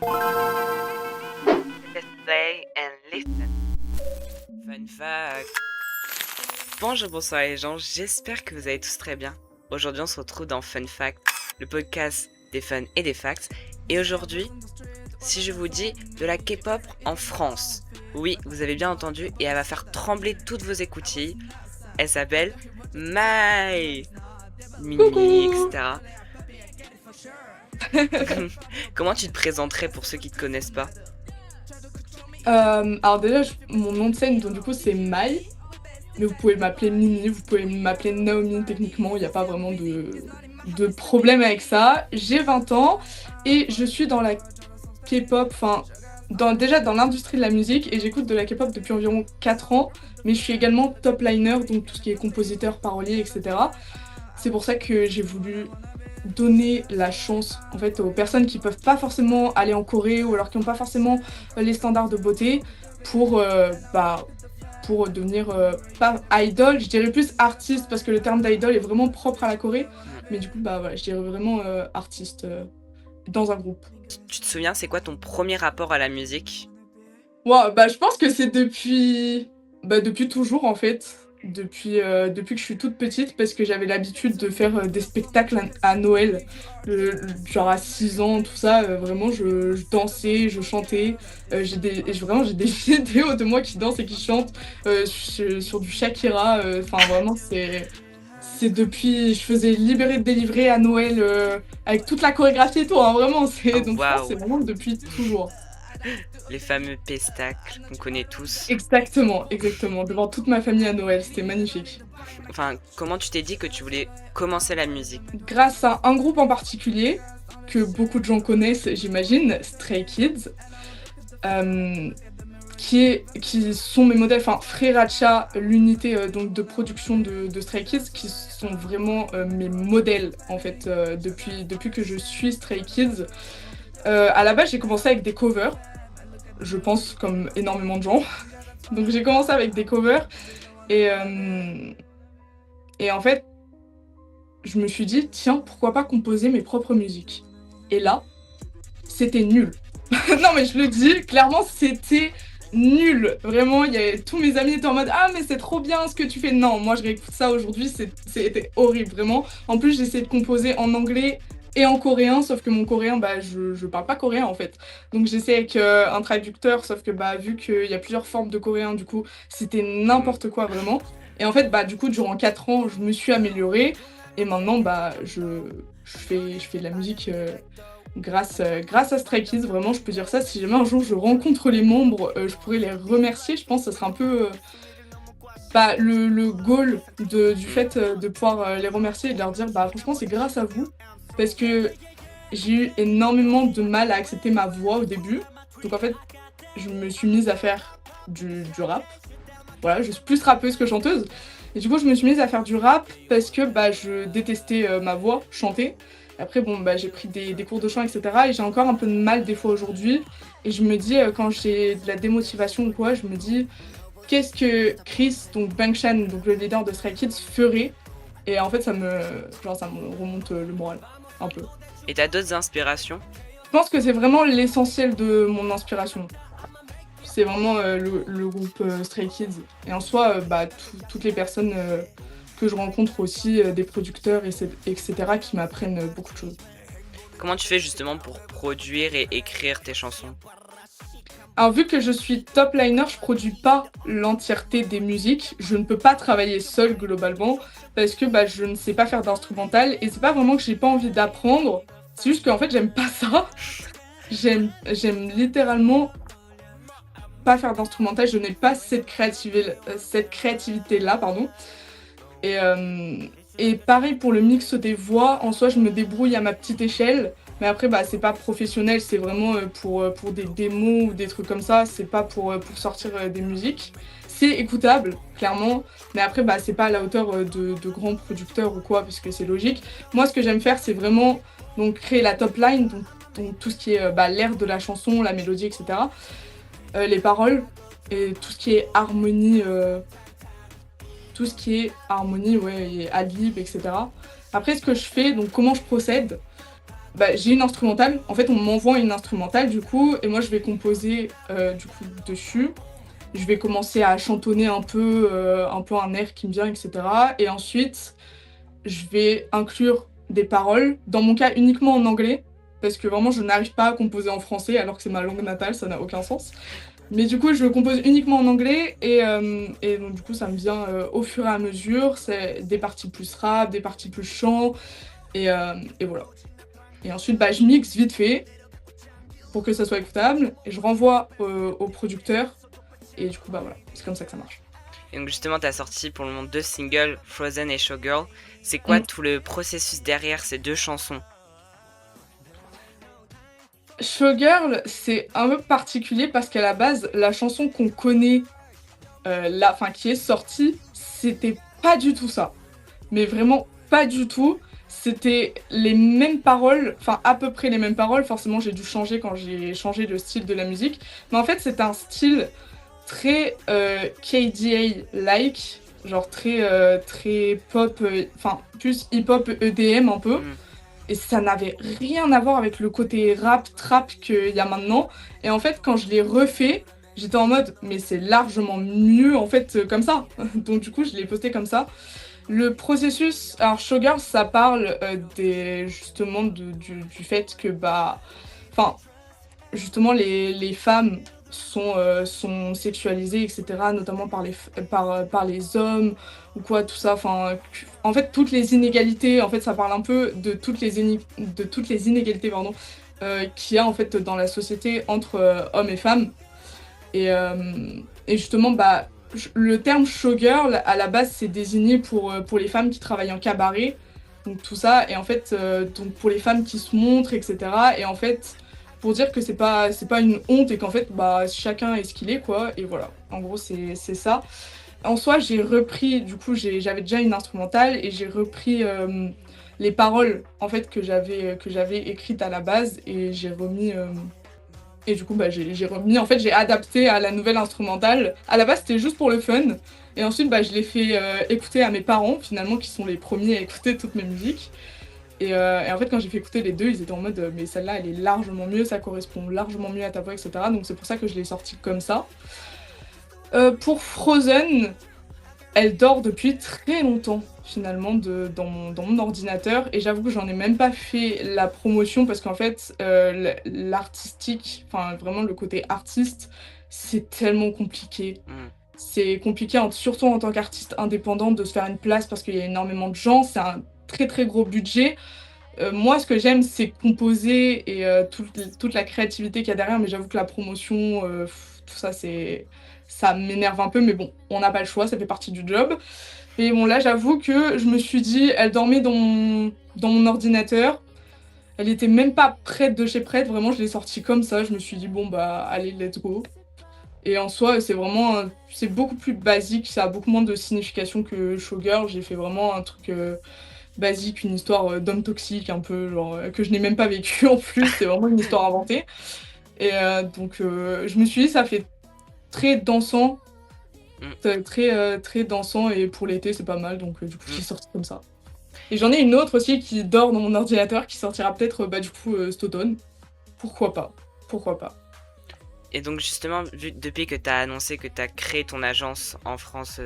Let's play and listen. Fun fact. Bonjour, bonsoir les gens, j'espère que vous allez tous très bien. Aujourd'hui on se retrouve dans Fun Fact, le podcast des fun et des facts. Et aujourd'hui, si je vous dis de la K-pop en France, oui, vous avez bien entendu, et elle va faire trembler toutes vos écoutilles. Elle s'appelle Mai, Mimi, Coucou. etc. Comment tu te présenterais pour ceux qui te connaissent pas? Alors déjà, mon nom de scène, donc du coup, c'est Mai. Mais vous pouvez m'appeler Mimi, vous pouvez m'appeler Naomi, techniquement, il n'y a pas vraiment de problème avec ça. J'ai 20 ans et je suis dans la K-pop, enfin, déjà dans l'industrie de la musique, et j'écoute de la K-pop depuis environ 4 ans, mais je suis également top liner, donc tout ce qui est compositeur, parolier, etc. C'est pour ça que j'ai voulu donner la chance en fait aux personnes qui peuvent pas forcément aller en Corée ou alors qui n'ont pas forcément les standards de beauté pour pour devenir pas idol, je dirais plus artiste parce que le terme d'idol est vraiment propre à la Corée, mais du coup bah voilà, je dirais vraiment artiste dans un groupe. Tu te souviens, c'est quoi ton premier rapport à la musique? Ouais, bah je pense que c'est depuis toujours en fait. Depuis que je suis toute petite, parce que j'avais l'habitude de faire des spectacles à Noël, genre à 6 ans, tout ça, vraiment je dansais, je chantais, vraiment j'ai des vidéos de moi qui danse et qui chante sur du Shakira, enfin vraiment c'est depuis, je faisais libérer de délivrer à Noël avec toute la chorégraphie et tout, hein, vraiment, Oh donc je pense que c'est waouh, vraiment depuis toujours. les fameux pestacles qu'on connaît tous. Exactement, exactement. Devant toute ma famille à Noël, c'était magnifique. Enfin, comment tu t'es dit que tu voulais commencer la musique? Grâce à un groupe en particulier, que beaucoup de gens connaissent, j'imagine, Stray Kids, euh, qui sont mes modèles, enfin Sriracha, l'unité donc de production de Stray Kids, qui sont vraiment mes modèles en fait depuis que je suis Stray Kids. À la base, j'ai commencé avec des covers, je pense comme énormément de gens. Donc j'ai commencé avec des covers et, euh, et en fait, je me suis dit, tiens, pourquoi pas composer mes propres musiques? Et là, c'était nul. Non, mais je le dis, clairement, c'était nul. Vraiment, tous mes amis étaient en mode, ah, mais c'est trop bien ce que tu fais. Non, moi, je réécoute ça aujourd'hui, c'était horrible, vraiment. En plus, j'essaie de composer en anglais et en coréen, sauf que mon coréen, bah, je parle pas coréen, en fait. Donc, j'essaie avec un traducteur, sauf que, bah, vu qu'il y a plusieurs formes de coréen, du coup, c'était Hmm. n'importe quoi, vraiment. Et en fait, bah, du coup, durant 4 ans, je me suis améliorée. Et maintenant, bah, je fais de la musique grâce à Stray Kids. Vraiment, je peux dire ça. Si jamais un jour je rencontre les membres, je pourrais les remercier. Je pense que ce serait un peu le goal du Hmm. fait de pouvoir les remercier et de leur dire bah franchement, c'est grâce à vous. Parce que j'ai eu énormément de mal à accepter ma voix au début. Donc en fait, je me suis mise à faire du rap. Voilà, je suis plus rappeuse que chanteuse. Et du coup, je me suis mise à faire du rap parce que bah, je détestais ma voix, chanter. Après, bon, bah, j'ai pris des cours de chant, etc. Et j'ai encore un peu de mal des fois aujourd'hui. Et je me dis, quand j'ai de la démotivation ou quoi, je me dis, qu'est-ce que Chris, donc Bangshan, donc le leader de Stray Kids, ferait? Et en fait, ça me remonte le moral, un peu. Et t'as d'autres inspirations? Je pense que c'est vraiment l'essentiel de mon inspiration. C'est vraiment le groupe Stray Kids. Et en soi, bah, toutes les personnes que je rencontre aussi, des producteurs, etc., qui m'apprennent beaucoup de choses. Comment tu fais justement pour produire et écrire tes chansons? Alors, vu que je suis top liner, je produis pas l'entièreté des musiques. Je ne peux pas travailler seule globalement parce que bah, je ne sais pas faire d'instrumental et c'est pas vraiment que j'ai pas envie d'apprendre. C'est juste qu'en fait, j'aime pas ça. J'aime littéralement pas faire d'instrumental. Je n'ai pas cette créativité-là, pardon. Et, euh, et pareil pour le mix des voix, en soi je me débrouille à ma petite échelle, mais après bah c'est pas professionnel, c'est vraiment pour des démos ou des trucs comme ça, c'est pas pour sortir des musiques. C'est écoutable, clairement, mais après bah c'est pas à la hauteur de grands producteurs ou quoi, puisque c'est logique. Moi ce que j'aime faire c'est vraiment donc créer la top line, donc tout ce qui est l'air de la chanson, la mélodie, etc. Les paroles et tout ce qui est harmonie, ouais, et ad lib, etc. Après, ce que je fais, donc comment je procède, bah, j'ai une instrumentale. En fait, on m'envoie une instrumentale du coup, et moi je vais composer du coup dessus. Je vais commencer à chantonner un peu un air qui me vient, etc. Et ensuite, je vais inclure des paroles. Dans mon cas, uniquement en anglais, parce que vraiment, je n'arrive pas à composer en français, alors que c'est ma langue natale, ça n'a aucun sens. Mais du coup, je compose uniquement en anglais, et donc du coup, ça me vient au fur et à mesure. C'est des parties plus rap, des parties plus chant, et voilà. Et ensuite, bah, je mixe vite fait pour que ça soit écoutable, et je renvoie au producteur, et du coup, bah voilà, c'est comme ça que ça marche. Et donc justement, tu as sorti pour le moment 2 singles, Frozen et Showgirl. C'est quoi Mm. tout le processus derrière ces 2 chansons? Showgirl, c'est un peu particulier parce qu'à la base, la chanson qu'on connaît, enfin qui est sortie, c'était pas du tout ça. Mais vraiment pas du tout. C'était les mêmes paroles, enfin à peu près les mêmes paroles. Forcément, j'ai dû changer quand j'ai changé le style de la musique. Mais en fait, c'est un style très KDA-like, genre très pop, enfin plus hip-hop EDM un peu. Mmh. Et ça n'avait rien à voir avec le côté rap, trap qu'il y a maintenant. Et en fait, quand je l'ai refait, j'étais en mode, mais c'est largement mieux en fait comme ça. Donc du coup, je l'ai posté comme ça. Le processus, alors Showgirl, ça parle justement du fait que, bah, enfin, justement, les femmes sont sexualisées, etc., notamment par les hommes, ou quoi, tout ça. Enfin, en fait, toutes les inégalités, en fait, ça parle un peu de de toutes les inégalités, pardon, qu'il y a, en fait, dans la société entre hommes et femmes. Et, euh, et justement, bah, le terme showgirl, à la base, c'est désigné pour les femmes qui travaillent en cabaret, donc tout ça, et en fait, donc pour les femmes qui se montrent, etc. Et en fait, pour dire que c'est pas une honte et qu'en fait, bah, chacun est ce qu'il est, quoi, et voilà. En gros, c'est ça. En soi, j'ai repris, du coup, j'avais déjà une instrumentale et j'ai repris les paroles, en fait, que j'avais écrites à la base et j'ai remis. Et du coup, bah, j'ai remis, en fait, j'ai adapté à la nouvelle instrumentale. À la base, c'était juste pour le fun. Et ensuite, bah, je l'ai fait écouter à mes parents, finalement, qui sont les premiers à écouter toutes mes musiques. Et en fait, quand j'ai fait écouter les deux, ils étaient en mode, mais celle-là, elle est largement mieux, ça correspond largement mieux à ta voix, etc. Donc c'est pour ça que je l'ai sortie comme ça. Pour Frozen, elle dort depuis très longtemps finalement dans mon ordinateur et j'avoue que j'en ai même pas fait la promotion parce qu'en fait l'artistique, enfin vraiment le côté artiste, c'est tellement compliqué. Mmh. C'est compliqué surtout en tant qu'artiste indépendant de se faire une place parce qu'il y a énormément de gens, c'est un très très gros budget. Moi ce que j'aime c'est composer et toute la créativité qu'il y a derrière, mais j'avoue que la promotion, tout ça ça m'énerve un peu, mais bon, on n'a pas le choix, ça fait partie du job. Et bon, là, j'avoue que je me suis dit, elle dormait dans mon ordinateur. Elle était même pas prête de chez prête, vraiment, je l'ai sortie comme ça. Je me suis dit, bon, bah, allez, let's go. Et en soi, c'est vraiment, c'est beaucoup plus basique, ça a beaucoup moins de signification que Showgirl. J'ai fait vraiment un truc basique, une histoire d'homme toxique, un peu, genre, que je n'ai même pas vécu en plus, c'est vraiment une histoire inventée. Et donc, je me suis dit, ça fait très dansant. Mmh. Très dansant et pour l'été c'est pas mal donc du coup je l'ai sorti comme ça. Et j'en ai une autre aussi qui dort dans mon ordinateur qui sortira peut-être bah du coup cet automne. Pourquoi pas? Pourquoi pas? Et donc justement, depuis que tu as annoncé que tu as créé ton agence en France,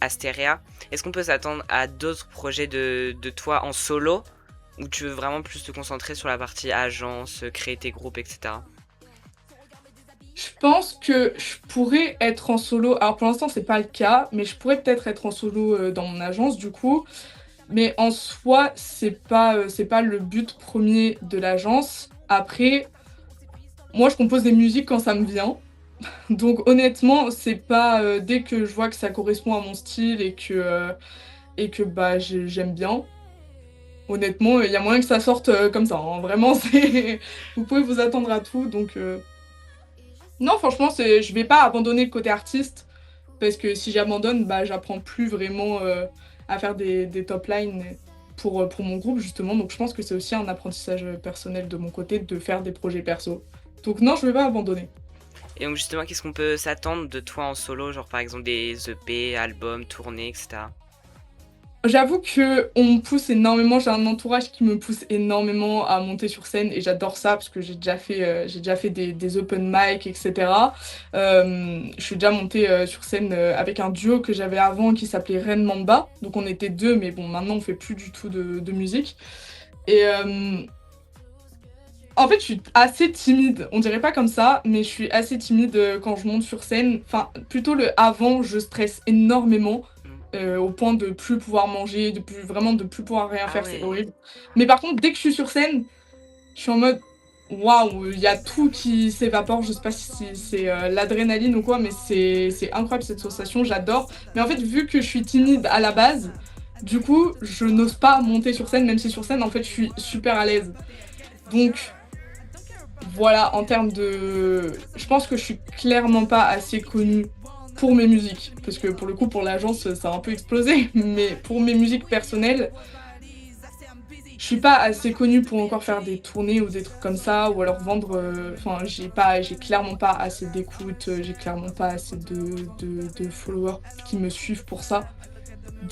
Asteria, est-ce qu'on peut s'attendre à d'autres projets de toi en solo? Ou tu veux vraiment plus te concentrer sur la partie agence, créer tes groupes, et cetera? Je pense que je pourrais être en solo. Alors pour l'instant c'est pas le cas, mais je pourrais peut-être être en solo dans mon agence du coup. Mais en soi c'est pas le but premier de l'agence. Après, moi je compose des musiques quand ça me vient. Donc honnêtement, c'est pas dès que je vois que ça correspond à mon style et que bah j'aime bien. Honnêtement, il y a moyen que ça sorte comme ça, hein. Vraiment, vous pouvez vous attendre à tout. Donc non, franchement, je vais pas abandonner le côté artiste parce que si j'abandonne, bah j'apprends plus vraiment à faire des top lines pour mon groupe justement. Donc je pense que c'est aussi un apprentissage personnel de mon côté de faire des projets perso. Donc non, je vais pas abandonner. Et donc justement, qu'est-ce qu'on peut s'attendre de toi en solo? Genre par exemple des EP, albums, tournées, et cetera? J'avoue qu'on me pousse énormément, j'ai un entourage qui me pousse énormément à monter sur scène et j'adore ça parce que j'ai déjà fait des open mic, etc. Je suis déjà montée sur scène avec un duo que j'avais avant qui s'appelait Ren Mamba. Donc on était deux, mais bon, maintenant on fait plus du tout de musique. Et en fait, je suis assez timide. On dirait pas comme ça, mais je suis assez timide quand je monte sur scène. Enfin, plutôt le avant, je stresse énormément au point de plus pouvoir manger, vraiment de plus pouvoir rien Ah faire, c'est ouais. horrible. Mais par contre, dès que je suis sur scène, je suis en mode waouh, il y a tout qui s'évapore. Je sais pas si c'est l'adrénaline ou quoi, mais c'est incroyable cette sensation, j'adore. Mais en fait, vu que je suis timide à la base, du coup, je n'ose pas monter sur scène, même si sur scène, en fait, je suis super à l'aise. Donc, voilà, en termes de... Je pense que je suis clairement pas assez connue pour mes musiques. Parce que pour le coup, pour l'agence, ça a un peu explosé. Mais pour mes musiques personnelles, je suis pas assez connue pour encore faire des tournées ou des trucs comme ça. Ou alors vendre... Enfin, j'ai clairement pas assez d'écoute. J'ai clairement pas assez de followers qui me suivent pour ça.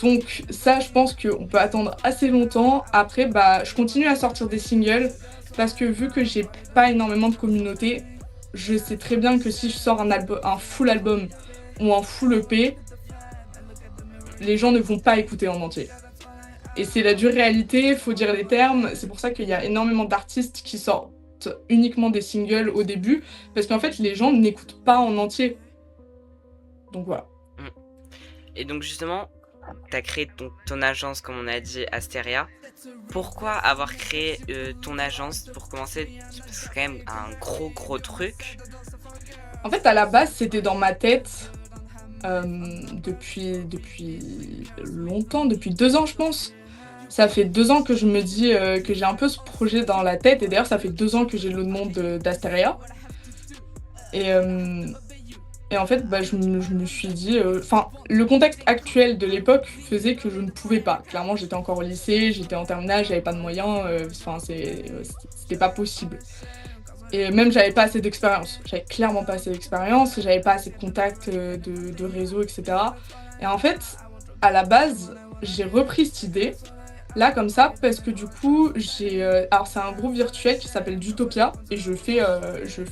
Donc ça, je pense qu'on peut attendre assez longtemps. Après, bah, je continue à sortir des singles parce que vu que j'ai pas énormément de communauté, je sais très bien que si je sors un full album ou un full EP, les gens ne vont pas écouter en entier. Et c'est la dure réalité, faut dire les termes. C'est pour ça qu'il y a énormément d'artistes qui sortent uniquement des singles au début, parce qu'en fait, les gens n'écoutent pas en entier. Donc voilà. Et donc justement, tu as créé ton agence, comme on a dit, Asteria. Pourquoi avoir créé ton agence pour commencer? Parce que c'est quand même un gros truc. En fait, à la base, c'était dans ma tête depuis longtemps, depuis 2 ans, je pense. Ça fait 2 ans que je me dis que j'ai un peu ce projet dans la tête. Et d'ailleurs, ça fait 2 ans que j'ai le nom d'Asteria. Et, euh, et en fait, bah, je me suis dit... Enfin, le contexte actuel de l'époque faisait que je ne pouvais pas. Clairement, j'étais encore au lycée, j'étais en terminale, j'avais pas de moyens. Enfin, c'était pas possible. Et même, j'avais pas assez d'expérience. J'avais clairement pas assez d'expérience, j'avais pas assez de contacts, de réseau, etc. Et en fait, à la base, j'ai repris cette idée, là, comme ça, parce que du coup, alors, c'est un groupe virtuel qui s'appelle Dutopia, et je fais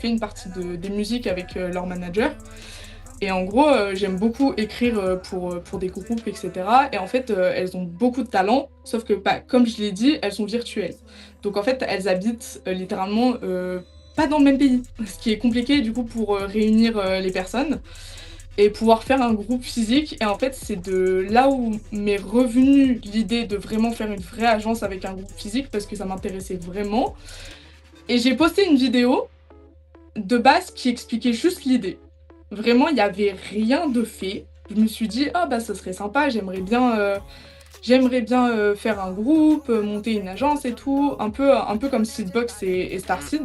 une partie des musiques avec leur manager. Et en gros, j'aime beaucoup écrire pour des groupes, etc. Et en fait, elles ont beaucoup de talent, sauf que, bah, comme je l'ai dit, elles sont virtuelles. Donc en fait, elles habitent littéralement pas dans le même pays, ce qui est compliqué du coup pour réunir les personnes et pouvoir faire un groupe physique. Et en fait, c'est de là où m'est revenue l'idée de vraiment faire une vraie agence avec un groupe physique parce que ça m'intéressait vraiment. Et j'ai posté une vidéo de base qui expliquait juste l'idée. Vraiment, il n'y avait rien de fait. Je me suis dit, ah bah ça serait sympa, j'aimerais bien faire un groupe, monter une agence et tout, un peu comme Seedbox et Starseed,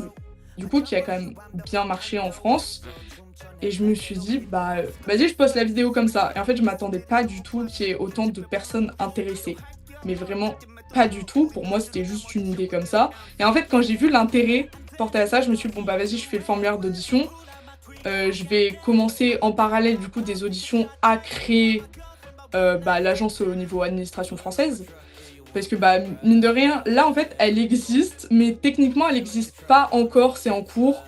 du coup qui a quand même bien marché en France. Et je me suis dit, bah vas-y, je poste la vidéo comme ça. Et en fait, je m'attendais pas du tout qu'il y ait autant de personnes intéressées. Mais vraiment pas du tout. Pour moi, c'était juste une idée comme ça. Et en fait, quand j'ai vu l'intérêt porté à ça, je me suis dit, bon bah vas-y, je fais le formulaire d'audition. Je vais commencer en parallèle du coup des auditions à créer bah, l'agence au niveau administration française. Parce que bah, mine de rien, là en fait elle existe, mais techniquement elle n'existe pas encore, c'est en cours.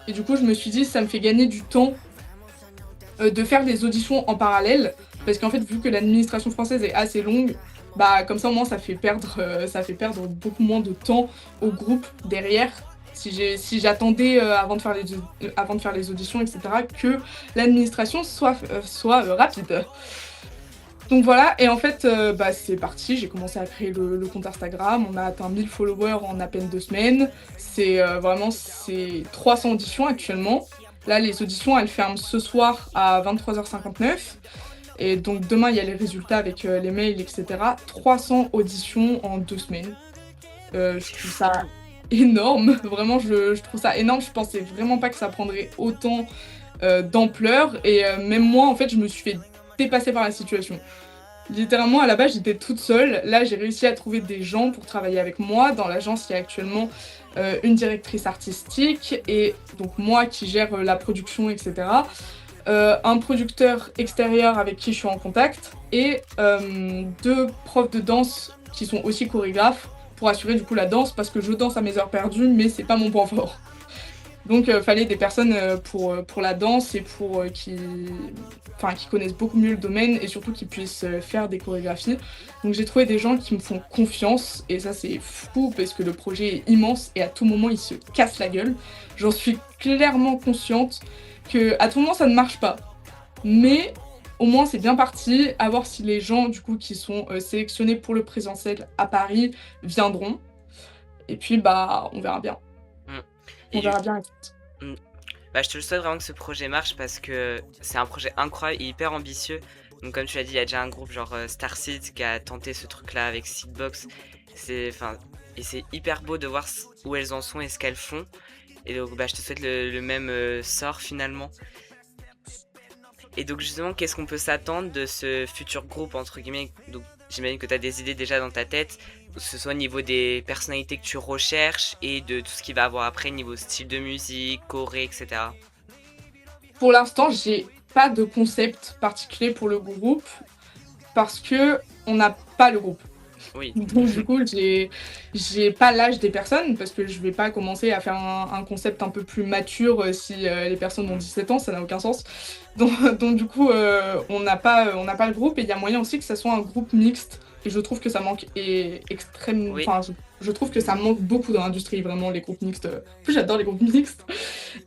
Et du coup je me suis dit ça me fait gagner du temps de faire les auditions en parallèle. Parce qu'en fait vu que l'administration française est assez longue, bah comme ça au moins ça fait perdre beaucoup moins de temps au groupe derrière. Si j'attendais avant de faire les auditions, etc., que l'administration soit rapide. Donc voilà, et en fait, bah, c'est parti, j'ai commencé à créer le compte Instagram, on a atteint 1000 followers en à peine 2 semaines, c'est 300 auditions actuellement. Là, les auditions, elles ferment ce soir à 23h59, et donc demain, il y a les résultats avec les mails, etc. 300 auditions en 2 semaines. Je trouve ça énorme, vraiment, je trouve ça énorme, je pensais vraiment pas que ça prendrait autant d'ampleur, et même moi, en fait, je me suis fait dépasser par la situation. Littéralement, à la base, j'étais toute seule. Là, j'ai réussi à trouver des gens pour travailler avec moi. Dans l'agence, il y a actuellement une directrice artistique et donc moi qui gère la production, etc. un producteur extérieur avec qui je suis en contact et 2 profs de danse qui sont aussi chorégraphes pour assurer du coup la danse parce que je danse à mes heures perdues mais c'est pas mon point fort. Donc fallait des personnes pour la danse et qui connaissent beaucoup mieux le domaine et surtout qui puissent faire des chorégraphies. Donc j'ai trouvé des gens qui me font confiance et ça c'est fou parce que le projet est immense et à tout moment il se casse la gueule. J'en suis clairement consciente que à tout moment ça ne marche pas. Mais au moins c'est bien parti, à voir si les gens du coup qui sont sélectionnés pour le présentiel à Paris viendront. Et puis bah on verra bien. Mm. On Et du verra bien. Mm. Bah, je te le souhaite vraiment que ce projet marche parce que c'est un projet incroyable et hyper ambitieux. Donc comme tu l'as dit, il y a déjà un groupe genre Starseed qui a tenté ce truc-là avec Seedbox. Enfin, et c'est hyper beau de voir où elles en sont et ce qu'elles font. Et donc bah, je te souhaite le même sort finalement. Et donc justement, qu'est-ce qu'on peut s'attendre de ce futur groupe entre guillemets? Donc j'imagine que tu as des idées déjà dans ta tête, que ce soit au niveau des personnalités que tu recherches et de tout ce qu'il va avoir après niveau style de musique, choré, etc. Pour l'instant, j'ai pas de concept particulier pour le groupe parce que on n'a pas le groupe. Oui. Donc du coup, j'ai pas l'âge des personnes parce que je vais pas commencer à faire un concept un peu plus mature si les personnes ont 17 ans, ça n'a aucun sens. Donc du coup, on n'a pas le groupe et il y a moyen aussi que ça soit un groupe mixte. Et je trouve que ça manque extrêmement. Oui. Enfin, je trouve que ça manque beaucoup dans l'industrie, vraiment, les groupes mixtes. En plus, j'adore les groupes mixtes.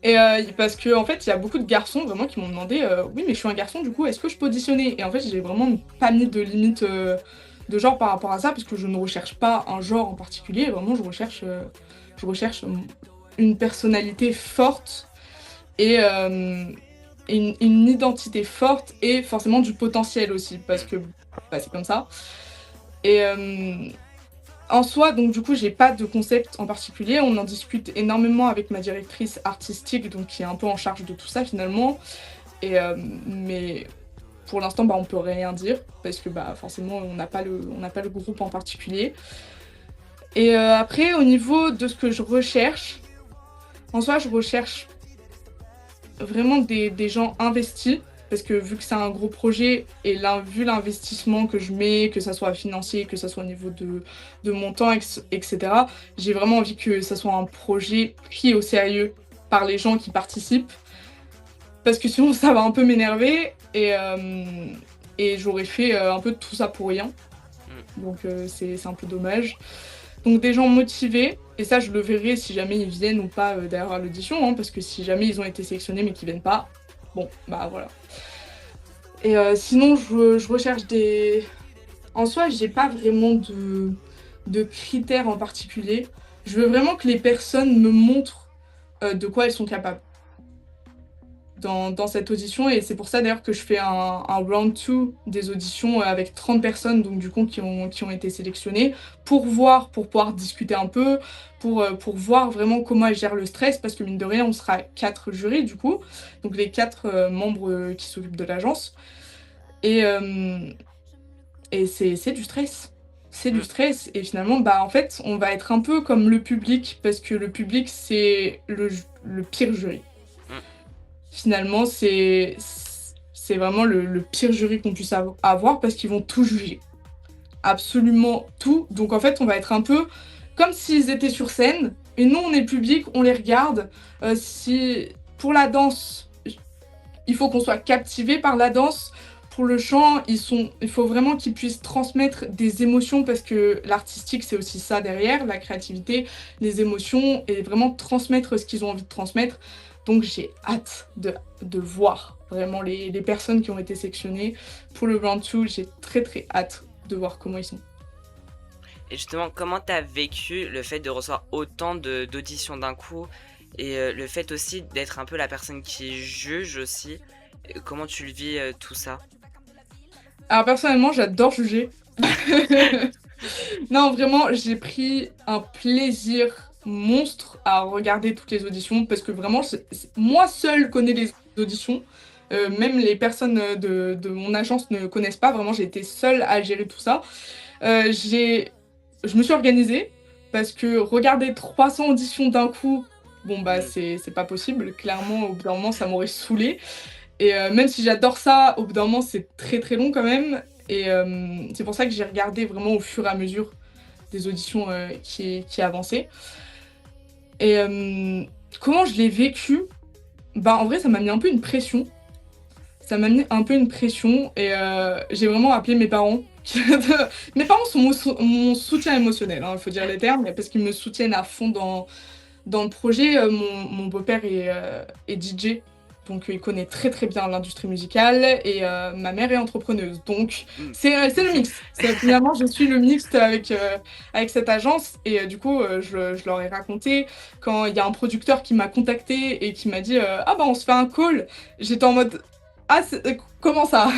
Et parce que en fait, il y a beaucoup de garçons vraiment qui m'ont demandé oui, mais je suis un garçon, du coup, est-ce que je peux auditionner? Et en fait, j'ai vraiment pas mis de limite de genre par rapport à ça, parce que je ne recherche pas un genre en particulier. Vraiment, je recherche une personnalité forte et une identité forte et forcément du potentiel aussi, parce que bah, c'est comme ça. Et en soi, donc du coup, j'ai pas de concept en particulier. On en discute énormément avec ma directrice artistique, donc qui est un peu en charge de tout ça finalement. Et mais pour l'instant, bah, on peut rien dire parce que bah forcément, on n'a pas le groupe en particulier. Et après, au niveau de ce que je recherche, en soi, je recherche vraiment des gens investis. Parce que vu que c'est un gros projet et vu l'investissement que je mets, que ça soit financier, que ça soit au niveau de mon temps, etc., j'ai vraiment envie que ça soit un projet pris au sérieux par les gens qui participent. Parce que sinon, ça va un peu m'énerver et j'aurais fait un peu tout ça pour rien. Donc c'est un peu dommage. Donc des gens motivés, et ça je le verrai si jamais ils viennent ou pas derrière l'audition, hein, parce que si jamais ils ont été sélectionnés mais qu'ils viennent pas, bon, bah voilà. Et sinon, je recherche des... En soi, j'ai pas vraiment de critères en particulier. Je veux vraiment que les personnes me montrent de quoi elles sont capables dans cette audition. Et c'est pour ça d'ailleurs que je fais un round 2 des auditions avec 30 personnes donc, du coup, qui ont été sélectionnées pour pouvoir discuter un peu, pour voir vraiment comment elles gèrent le stress. Parce que mine de rien, on sera 4 jurys du coup, donc les 4 membres qui s'occupent de l'agence. Et, c'est du stress. C'est du stress. Et finalement, bah, en fait, on va être un peu comme le public, parce que le public, c'est le pire jury. Finalement, c'est vraiment le pire jury qu'on puisse avoir, parce qu'ils vont tout juger. Absolument tout. Donc en fait, on va être un peu comme s'ils étaient sur scène, et nous, on est le public, on les regarde. Si pour la danse, il faut qu'on soit captivé par la danse. Pour le chant, il faut vraiment qu'ils puissent transmettre des émotions parce que l'artistique, c'est aussi ça derrière, la créativité, les émotions et vraiment transmettre ce qu'ils ont envie de transmettre. Donc j'ai hâte de voir vraiment les personnes qui ont été sélectionnées pour le Round 2. J'ai très très hâte de voir comment ils sont. Et justement, comment t'as vécu le fait de recevoir autant d'auditions d'un coup et le fait aussi d'être un peu la personne qui juge aussi? Comment tu le vis tout ça? Alors personnellement, j'adore juger. Non, vraiment, j'ai pris un plaisir monstre à regarder toutes les auditions parce que vraiment, moi seule connais les auditions. Même les personnes de mon agence ne connaissent pas. Vraiment, j'ai été seule à gérer tout ça. Je me suis organisée parce que regarder 300 auditions d'un coup, bon bah c'est pas possible. Clairement, au bout d'un moment, ça m'aurait saoulée. Et même si j'adore ça, au bout d'un moment, c'est très très long quand même. Et c'est pour ça que j'ai regardé vraiment au fur et à mesure des auditions qui avançaient. Et comment je l'ai vécu? Bah, en vrai, ça m'a mis un peu une pression. Ça m'a mis un peu une pression et j'ai vraiment appelé mes parents. Mes parents sont mon soutien émotionnel, il faut dire les termes, parce qu'ils me soutiennent à fond dans le projet. Mon beau-père est DJ, donc il connaît très très bien l'industrie musicale et ma mère est entrepreneuse. Donc c'est le mix. Finalement, je suis le mix avec cette agence et du coup, je leur ai raconté quand il y a un producteur qui m'a contacté et qui m'a dit ah bah on se fait un call. J'étais en mode ah, comment ça?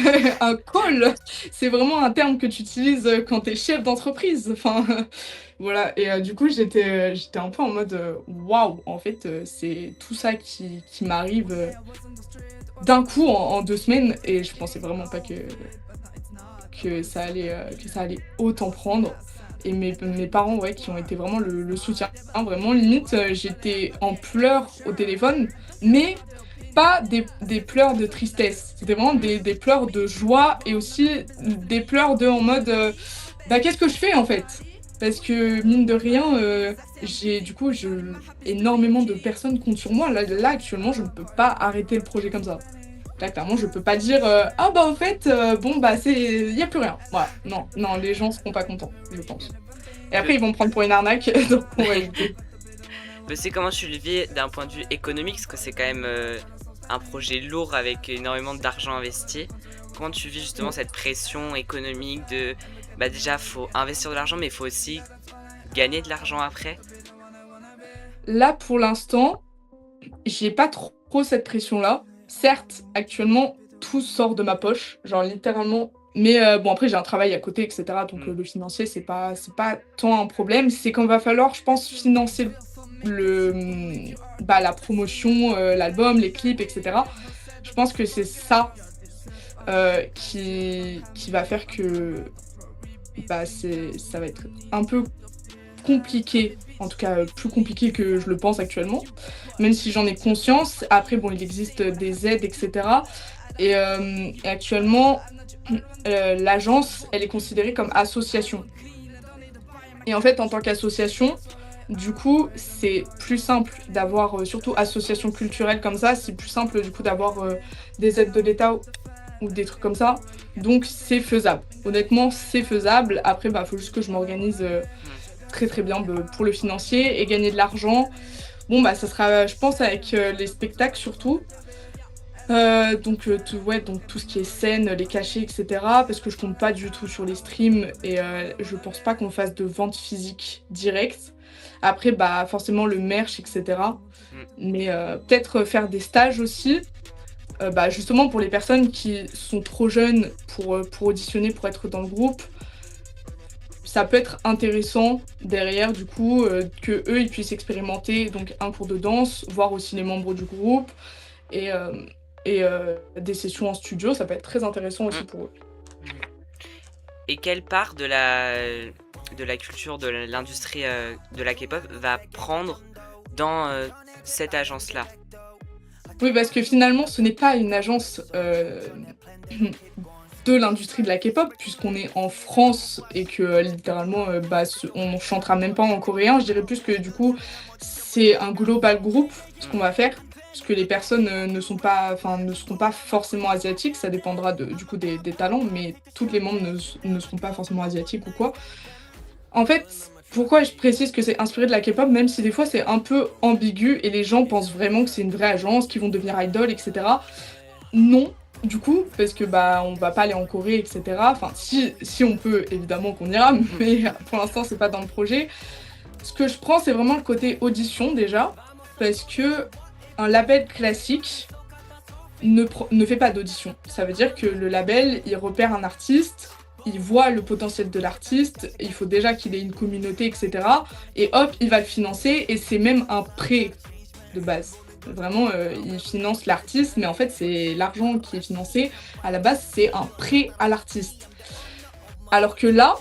Un call? C'est vraiment un terme que tu utilises quand t'es chef d'entreprise. Enfin, voilà. Et du coup, j'étais un peu en mode waouh, en fait, c'est tout ça qui m'arrive d'un coup en 2 semaines. Et je pensais vraiment pas que ça allait autant prendre. Et mes parents, ouais, qui ont été vraiment le soutien. Vraiment, limite, j'étais en pleurs au téléphone, mais pas des pleurs de tristesse. C'était vraiment des pleurs de joie et aussi des pleurs en mode bah qu'est-ce que je fais en fait? Parce que mine de rien, énormément de personnes comptent sur moi. Là actuellement, je ne peux pas arrêter le projet comme ça. Là, clairement, je peux pas dire ah bah en fait, bon bah il y a plus rien. Voilà, non, les gens seront pas contents, je pense. Et après, ils vont me prendre pour une arnaque, donc on va éviter. Mais c'est comment tu le vis d'un point de vue économique, parce que c'est quand même un projet lourd avec énormément d'argent investi. Comment tu vis justement cette pression économique de bah déjà faut investir de l'argent mais il faut aussi gagner de l'argent après? Là, pour l'instant, j'ai pas trop cette pression-là. Certes, actuellement, tout sort de ma poche, genre littéralement. Mais bon, après, j'ai un travail à côté, etc. Donc le financier, c'est pas tant un problème. C'est qu'on va falloir, je pense, financer la promotion, l'album, les clips, etc. Je pense que c'est ça qui va faire que bah, ça va être un peu compliqué, en tout cas plus compliqué que je le pense actuellement, même si j'en ai conscience. Après, bon, il existe des aides, etc. Et actuellement, l'agence, elle est considérée comme association. Et en fait, en tant qu'association, du coup, c'est plus simple d'avoir, surtout association culturelle comme ça, c'est plus simple du coup d'avoir des aides de l'État ou des trucs comme ça. Donc c'est faisable. Honnêtement, c'est faisable. Après, bah, faut juste que je m'organise très très bien pour le financier et gagner de l'argent. Bon, bah, ça sera, je pense, avec les spectacles surtout. Donc tout ce qui est scène, les cachets, etc. Parce que je compte pas du tout sur les streams et je pense pas qu'on fasse de vente physique directe. Après, bah forcément le merch, etc. Mais peut-être faire des stages aussi. Bah, justement pour les personnes qui sont trop jeunes pour auditionner, pour être dans le groupe. Ça peut être intéressant derrière du coup que eux ils puissent expérimenter donc un cours de danse, voir aussi les membres du groupe et des sessions en studio, ça peut être très intéressant aussi pour eux. Et quelle part de la culture, de l'industrie de la K-pop va prendre dans cette agence-là? Oui, parce que finalement, ce n'est pas une agence de l'industrie de la K-pop, puisqu'on est en France et que littéralement, on chantera même pas en coréen. Je dirais plus que du coup, c'est un global group, ce qu'on va faire. Parce que les personnes ne seront pas forcément asiatiques, ça dépendra du coup des talents, mais toutes les membres ne seront pas forcément asiatiques ou quoi. En fait, pourquoi je précise que c'est inspiré de la K-pop, même si des fois c'est un peu ambigu et les gens pensent vraiment que c'est une vraie agence, qu'ils vont devenir idol, etc. Non, du coup, parce que bah on va pas aller en Corée, etc. Enfin, si on peut, évidemment qu'on ira, mais pour l'instant c'est pas dans le projet. Ce que je prends, c'est vraiment le côté audition déjà, parce que un label classique ne fait pas d'audition. Ça veut dire que le label, il repère un artiste, il voit le potentiel de l'artiste, il faut déjà qu'il ait une communauté, etc. Et hop, il va le financer, et c'est même un prêt de base. Vraiment, il finance l'artiste, mais en fait, c'est l'argent qui est financé. À la base, c'est un prêt à l'artiste. Alors que là,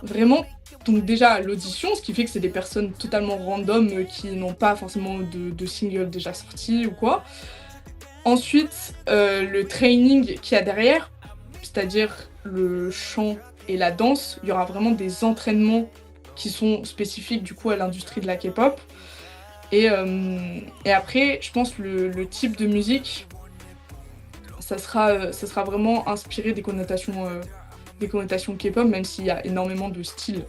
vraiment, donc déjà l'audition, ce qui fait que c'est des personnes totalement random qui n'ont pas forcément de single déjà sorti ou quoi. Ensuite, le training qu'il y a derrière, c'est-à-dire le chant et la danse, il y aura vraiment des entraînements qui sont spécifiques du coup à l'industrie de la K-pop. Et après, je pense le type de musique, ça sera vraiment inspiré des connotations K-pop, même s'il y a énormément de styles,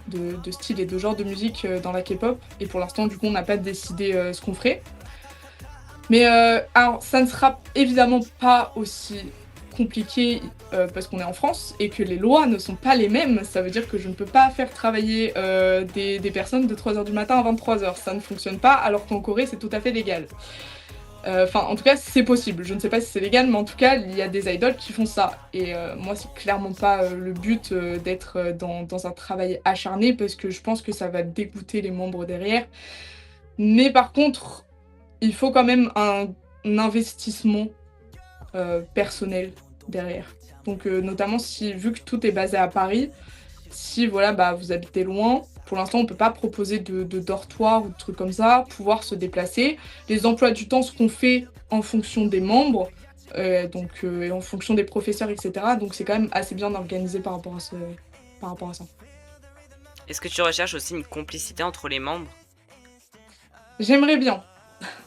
de styles et de genres de musique dans la K-pop. Et pour l'instant, du coup, on n'a pas décidé ce qu'on ferait. Mais alors, ça ne sera évidemment pas aussi compliqué parce qu'on est en France et que les lois ne sont pas les mêmes. Ça veut dire que je ne peux pas faire travailler des personnes de 3h du matin à 23h. Ça ne fonctionne pas, alors qu'en Corée, c'est tout à fait légal. Enfin, en tout cas, c'est possible. Je ne sais pas si c'est légal, mais en tout cas, il y a des idoles qui font ça. Et moi, c'est clairement pas le but d'être dans un travail acharné parce que je pense que ça va dégoûter les membres derrière. Mais par contre, il faut quand même un investissement personnel derrière. Donc notamment si, vu que tout est basé à Paris, si voilà, bah, vous habitez loin, pour l'instant on ne peut pas proposer de dortoir ou de trucs comme ça, pouvoir se déplacer. Les emplois du temps seront faits en fonction des membres, et en fonction des professeurs, etc. Donc c'est quand même assez bien organisé par rapport à ça. Est-ce que tu recherches aussi une complicité entre les membres? J'aimerais bien.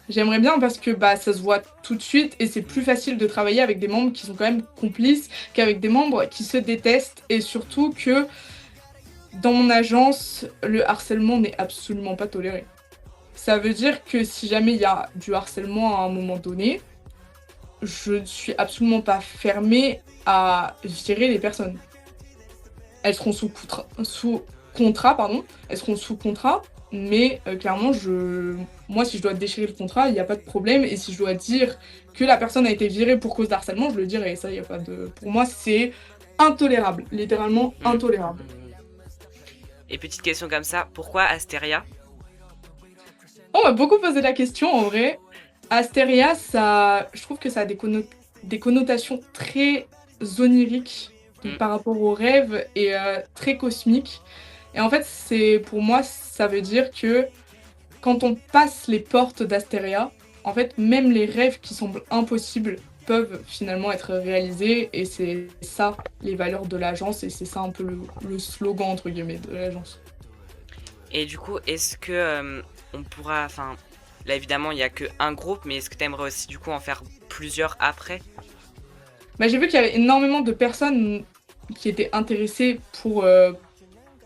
J'aimerais bien parce que bah, ça se voit tout de suite et c'est plus facile de travailler avec des membres qui sont quand même complices qu'avec des membres qui se détestent. Et surtout que dans mon agence, le harcèlement n'est absolument pas toléré. Ça veut dire que si jamais il y a du harcèlement à un moment donné, je ne suis absolument pas fermée à virer les personnes. Elles seront sous contrat, pardon. Elles seront sous contrat, mais clairement, moi, si je dois déchirer le contrat, il n'y a pas de problème. Et si je dois dire que la personne a été virée pour cause d'harcèlement, je le dirai. Ça, il y a pas de. Pour moi, c'est intolérable, littéralement intolérable. Et petite question comme ça, pourquoi Astéria? On m'a beaucoup posé la question en vrai. Astéria, je trouve que ça a des connotations très oniriques par rapport aux rêves et très cosmiques. Et en fait, pour moi, ça veut dire que quand on passe les portes d'Astéria, en fait, même les rêves qui semblent impossibles peuvent finalement être réalisés. Et c'est ça, les valeurs de l'agence, et c'est ça un peu le slogan, entre guillemets, de l'agence. Et du coup, est-ce que on pourra... Enfin, là, évidemment, il n'y a qu'un groupe, mais est-ce que tu aimerais aussi, du coup, en faire plusieurs après? Bah, j'ai vu qu'il y avait énormément de personnes qui étaient intéressées pour...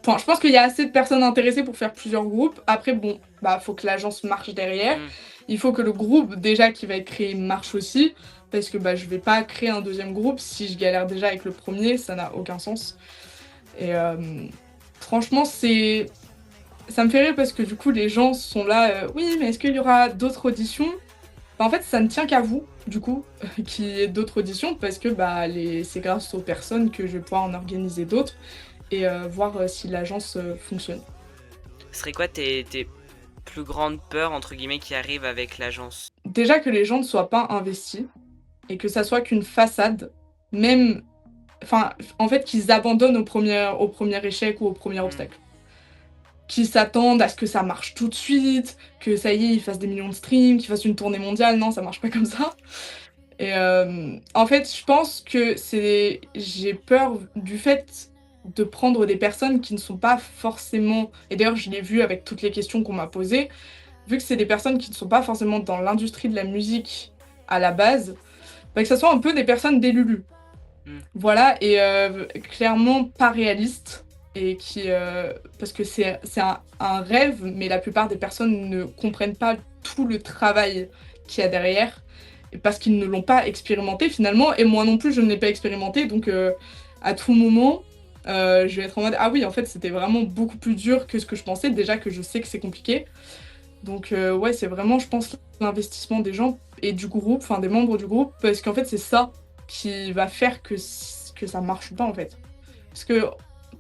Enfin, je pense qu'il y a assez de personnes intéressées pour faire plusieurs groupes. Après, bon, bah, faut que l'agence marche derrière. Il faut que le groupe, déjà, qui va être créé, marche aussi. Parce que bah, je vais pas créer un deuxième groupe si je galère déjà avec le premier. Ça n'a aucun sens. Et franchement, ça me fait rire parce que du coup, les gens sont là. Oui, mais est-ce qu'il y aura d'autres auditions? Bah, en fait, ça ne tient qu'à vous, du coup, qu'il y ait d'autres auditions. Parce que bah, c'est grâce aux personnes que je vais pouvoir en organiser d'autres. Et voir si l'agence fonctionne. Ce serait quoi tes plus grandes peurs, entre guillemets, qui arrivent avec l'agence? Déjà que les gens ne soient pas investis et que ça soit qu'une façade, même, enfin, en fait, qu'ils abandonnent au premier échec ou au premier obstacle. Qu'ils s'attendent à ce que ça marche tout de suite, que ça y est, ils fassent des millions de streams, qu'ils fassent une tournée mondiale. Non, ça marche pas comme ça. Et en fait, je pense que j'ai peur du fait de prendre des personnes qui ne sont pas forcément... Et d'ailleurs, je l'ai vu avec toutes les questions qu'on m'a posées. Vu que c'est des personnes qui ne sont pas forcément dans l'industrie de la musique à la base, bah, que ce soit un peu des personnes des Lulu. Voilà, et clairement pas réaliste. Et parce que c'est un rêve, mais la plupart des personnes ne comprennent pas tout le travail qu'il y a derrière. Parce qu'ils ne l'ont pas expérimenté finalement, et moi non plus je ne l'ai pas expérimenté, donc à tout moment je vais être en mode ah oui en fait c'était vraiment beaucoup plus dur que ce que je pensais, déjà que je sais que c'est compliqué. Donc ouais, c'est vraiment je pense l'investissement des gens et du groupe, enfin des membres du groupe, parce qu'en fait c'est ça qui va faire que ça marche pas en fait. Parce que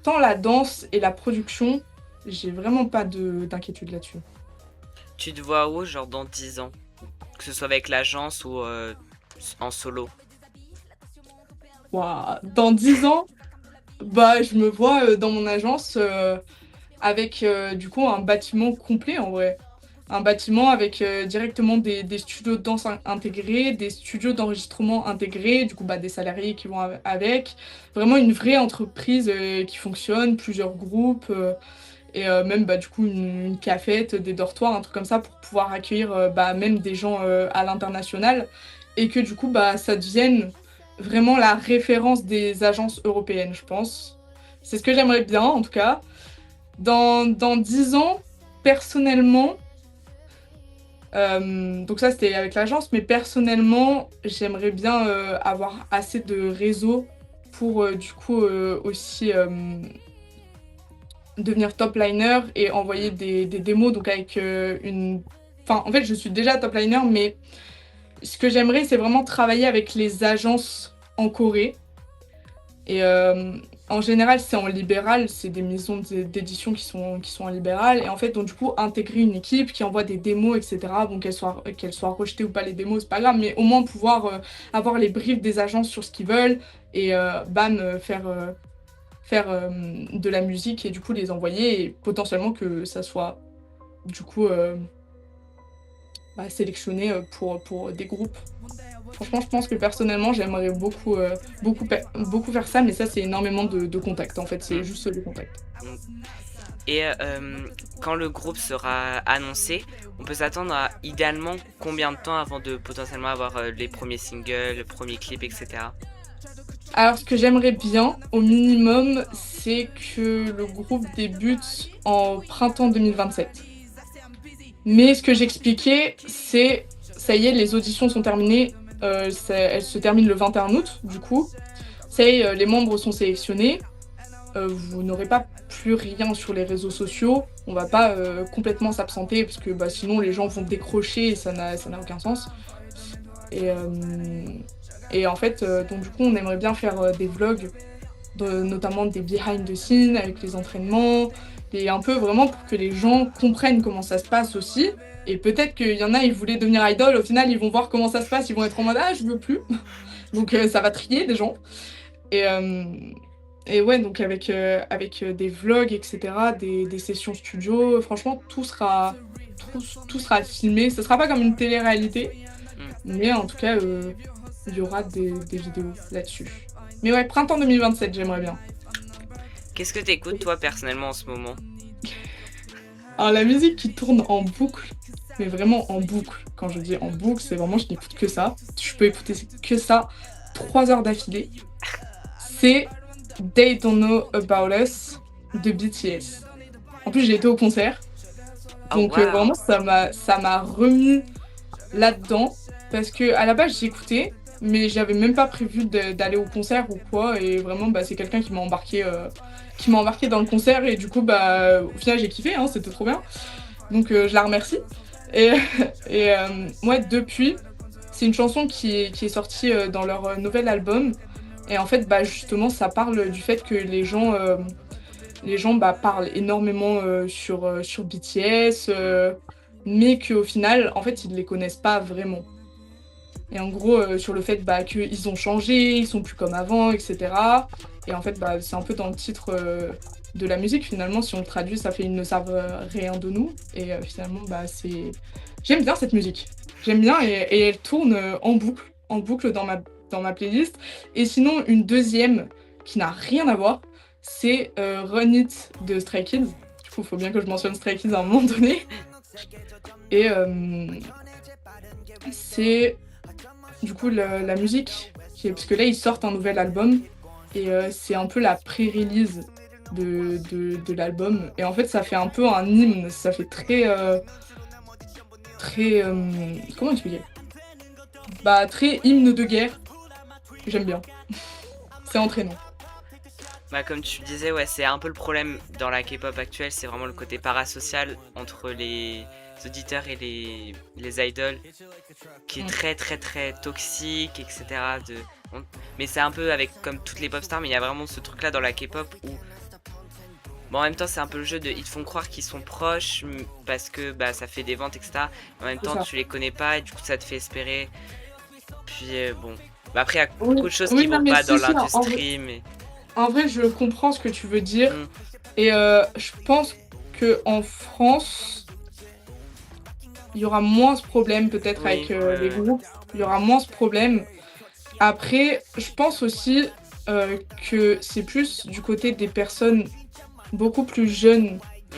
tant la danse et la production, j'ai vraiment pas d'inquiétude là-dessus. Tu te vois où, genre dans 10 ans? Que ce soit avec l'agence ou en solo? Wow. Dans 10 ans, bah, je me vois dans mon agence avec du coup un bâtiment complet en vrai. un bâtiment avec directement des studios de danse intégrés, des studios d'enregistrement intégrés, du coup bah, des salariés qui vont avec. Vraiment une vraie entreprise qui fonctionne, plusieurs groupes et même bah, du coup une cafette, des dortoirs, un truc comme ça pour pouvoir accueillir bah, même des gens à l'international et que du coup bah, ça devienne vraiment la référence des agences européennes, je pense. C'est ce que j'aimerais bien en tout cas. Dans 10 ans, personnellement, donc ça c'était avec l'agence, mais personnellement, j'aimerais bien avoir assez de réseau pour du coup aussi devenir top liner et envoyer des démos donc avec une... Enfin, en fait, je suis déjà top liner, mais ce que j'aimerais, c'est vraiment travailler avec les agences en Corée. Et en général, c'est en libéral, c'est des maisons d'édition qui sont en libéral. Et en fait, donc du coup, intégrer une équipe qui envoie des démos, etc. Bon, qu'elles soient rejetées ou pas les démos, c'est pas grave, mais au moins pouvoir avoir les briefs des agences sur ce qu'ils veulent et bam, faire de la musique et du coup les envoyer et potentiellement que ça soit du coup sélectionné pour des groupes. Franchement, je pense que personnellement, j'aimerais beaucoup faire ça, mais ça, c'est énormément de contacts, en fait, c'est juste des contacts. Et quand le groupe sera annoncé, on peut s'attendre à idéalement combien de temps avant de potentiellement avoir les premiers singles, le premier clip, etc. Alors, ce que j'aimerais bien, au minimum, c'est que le groupe débute en printemps 2027. Mais ce que j'expliquais, c'est, ça y est, les auditions sont terminées, elles se terminent le 21 août, du coup. Ça y est, les membres sont sélectionnés. Vous n'aurez pas plus rien sur les réseaux sociaux. On va pas complètement s'absenter parce que bah, sinon les gens vont décrocher et ça n'a aucun sens. Et en fait, donc du coup, on aimerait bien faire des vlogs, notamment des behind the scenes avec les entraînements, et un peu vraiment pour que les gens comprennent comment ça se passe aussi. Et peut-être qu'il y en a, ils voulaient devenir idol, au final, ils vont voir comment ça se passe, ils vont être en mode ah, je veux plus. Donc ça va trier des gens. Et, et ouais, donc avec des vlogs, etc., des sessions studio, franchement, tout sera filmé. Ce sera pas comme une télé-réalité, mais en tout cas, il y aura des vidéos là-dessus. Mais ouais, printemps 2027, j'aimerais bien. Qu'est-ce que t'écoutes toi personnellement en ce moment? Alors la musique qui tourne en boucle, mais vraiment en boucle. Quand je dis en boucle, c'est vraiment je n'écoute que ça. Je peux écouter que ça 3 heures d'affilée. C'est They Don't Know About Us de BTS. En plus, j'ai été au concert. Donc vraiment, ça m'a remis là-dedans. Parce que à la base, j'écoutais, mais j'avais même pas prévu d'aller au concert ou quoi. Et vraiment, bah, c'est quelqu'un qui m'a embarqué dans le concert. Et du coup, bah, au final, j'ai kiffé, hein, c'était trop bien. Donc je la remercie. Et, ouais, depuis, c'est une chanson qui est sortie dans leur nouvel album. Et en fait, bah, justement, ça parle du fait que les gens bah, parlent énormément sur BTS, mais qu'au final, en fait, ils ne les connaissent pas vraiment. Et en gros, sur le fait bah, qu'ils ont changé, ils sont plus comme avant, etc. Et en fait, bah, c'est un peu dans le titre de la musique, finalement, si on le traduit, ça fait « Ils ne savent rien de nous ». Et finalement, bah, c'est... J'aime bien cette musique. J'aime bien et elle tourne en boucle dans ma playlist. Et sinon, une deuxième qui n'a rien à voir, c'est Run It de Stray Kids. Du coup, il faut bien que je mentionne Stray Kids à un moment donné. Et c'est du coup la musique, parce que là, ils sortent un nouvel album. Et c'est un peu la pré-release de l'album. Et en fait, ça fait un peu un hymne. Ça fait très... comment expliquer? Bah, très hymne de guerre. J'aime bien. C'est entraînant. Bah, comme tu disais, ouais, c'est un peu le problème dans la K-pop actuelle, c'est vraiment le côté parasocial entre les auditeurs et les idoles, qui est très très très toxique, etc. Mais c'est un peu avec comme toutes les pop stars, mais il y a vraiment ce truc là dans la K-pop où bon, en même temps c'est un peu le jeu de ils te font croire qu'ils sont proches parce que bah ça fait des ventes, etc. Mais en même temps tu les connais pas et du coup ça te fait espérer. Puis bon, bah, après il y a beaucoup de choses qui vont pas dans l'industrie, mais en vrai, je comprends ce que tu veux dire. Et je pense qu'en France, il y aura moins ce problème peut-être Oui, avec ouais, les ouais. groupes. Il y aura moins ce problème. Après, je pense aussi que c'est plus du côté des personnes beaucoup plus jeunes Mm.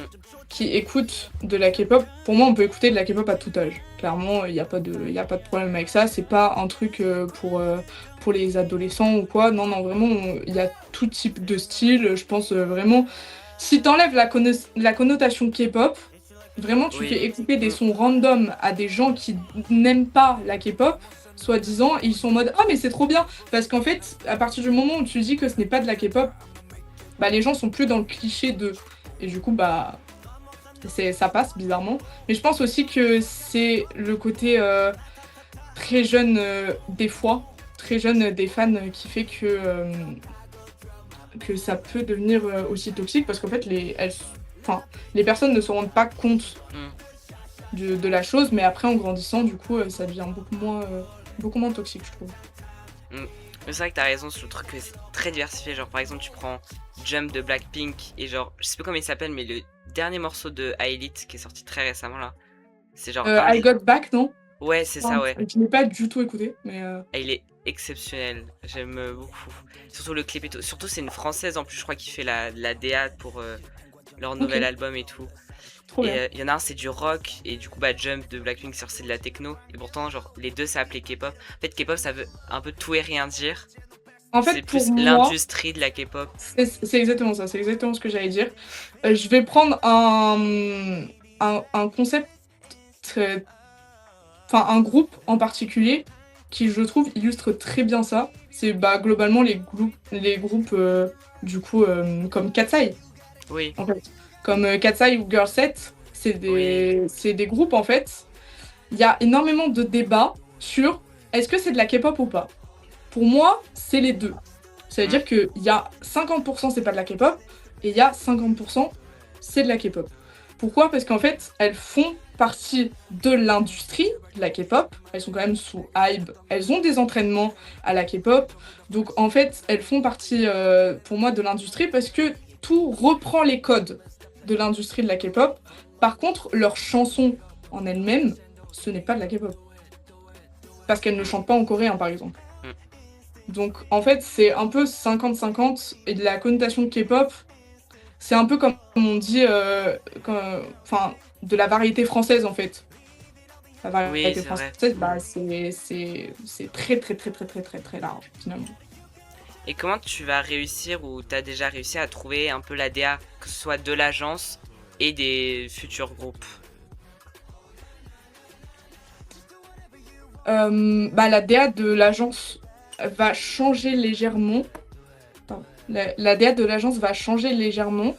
qui écoutent de la K-pop. Pour moi, on peut écouter de la K-pop à tout âge. Clairement, il n'y a pas de, y a pas de problème avec ça. C'est pas un truc pour les adolescents ou quoi. Non, non, vraiment, il y a tout type de style. Je pense vraiment, si t'enlèves la connotation K-pop, vraiment, tu Oui. fais écouter des Mm. sons random à des gens qui n'aiment pas la K-pop, soi-disant, ils sont en mode «Ah, mais c'est trop bien!» Parce qu'en fait, à partir du moment où tu dis que ce n'est pas de la K-pop, bah, les gens sont plus dans le cliché de... Et du coup, bah, ça passe bizarrement. Mais je pense aussi que c'est le côté très jeune des fois, très jeune des fans qui fait que ça peut devenir aussi toxique parce qu'en fait, enfin, les personnes ne se rendent pas compte Mm. de la chose, mais après, en grandissant, du coup, ça devient beaucoup moins toxique, je trouve. Mm. Mais c'est vrai que t'as raison sur le truc que c'est très diversifié. Genre, par exemple, tu prends Jump de Blackpink et genre, je sais pas comment il s'appelle, mais le dernier morceau de Elite qui est sorti très récemment là, c'est genre un I des. Got Back, non? Ouais, c'est ça, ouais. Je n'ai pas du tout écouté, mais... Et il est exceptionnel. J'aime beaucoup. Surtout le clip et tout. Surtout, c'est une française en plus, je crois, qui fait la DA pour leur nouvel Ok, album et tout. trop Et bien. il y en a un, c'est du rock, et du coup, bah, Jump de Blackpink, c'est de la techno. Et pourtant, genre, les deux, ça appelé K-pop. En fait, K-pop, ça veut un peu tout et rien dire. En C'est fait, pour plus moi, l'industrie de la K-pop. c'est exactement ça, c'est exactement ce que j'allais dire. Je vais prendre un concept, enfin un groupe en particulier, qui je trouve illustre très bien ça. C'est bah, globalement les groupes du coup comme Katseye, Oui, en fait. Comme Katseye ou Girl Set, oui. c'est des groupes en fait. Il y a énormément de débats sur est-ce que c'est de la K-pop ou pas. Pour moi, c'est les deux. Ça veut Mm. dire qu'il y a 50% c'est pas de la K-pop et il y a 50% c'est de la K-pop. Pourquoi? Parce qu'en fait, elles font partie de l'industrie de la K-pop. Elles sont quand même sous hype. Elles ont des entraînements à la K-pop. Donc en fait, elles font partie pour moi de l'industrie parce que tout reprend les codes de l'industrie de la K-pop. Par contre, leurs chansons en elles-mêmes, ce n'est pas de la K-pop. Parce qu'elles ne Mm. chantent pas en coréen, par exemple. Mm. Donc en fait, c'est un peu 50-50 et de la connotation K-pop, c'est un peu comme on dit, enfin, de la variété française en fait. La Oui, variété c'est vrai. française, bah, c'est très très très très très très très large finalement. Et comment tu vas réussir ou t'as déjà réussi à trouver un peu la DA, que ce soit de l'agence et des futurs groupes? Bah, la DA de l'agence va changer légèrement. Pardon. La DA de l'agence va changer légèrement,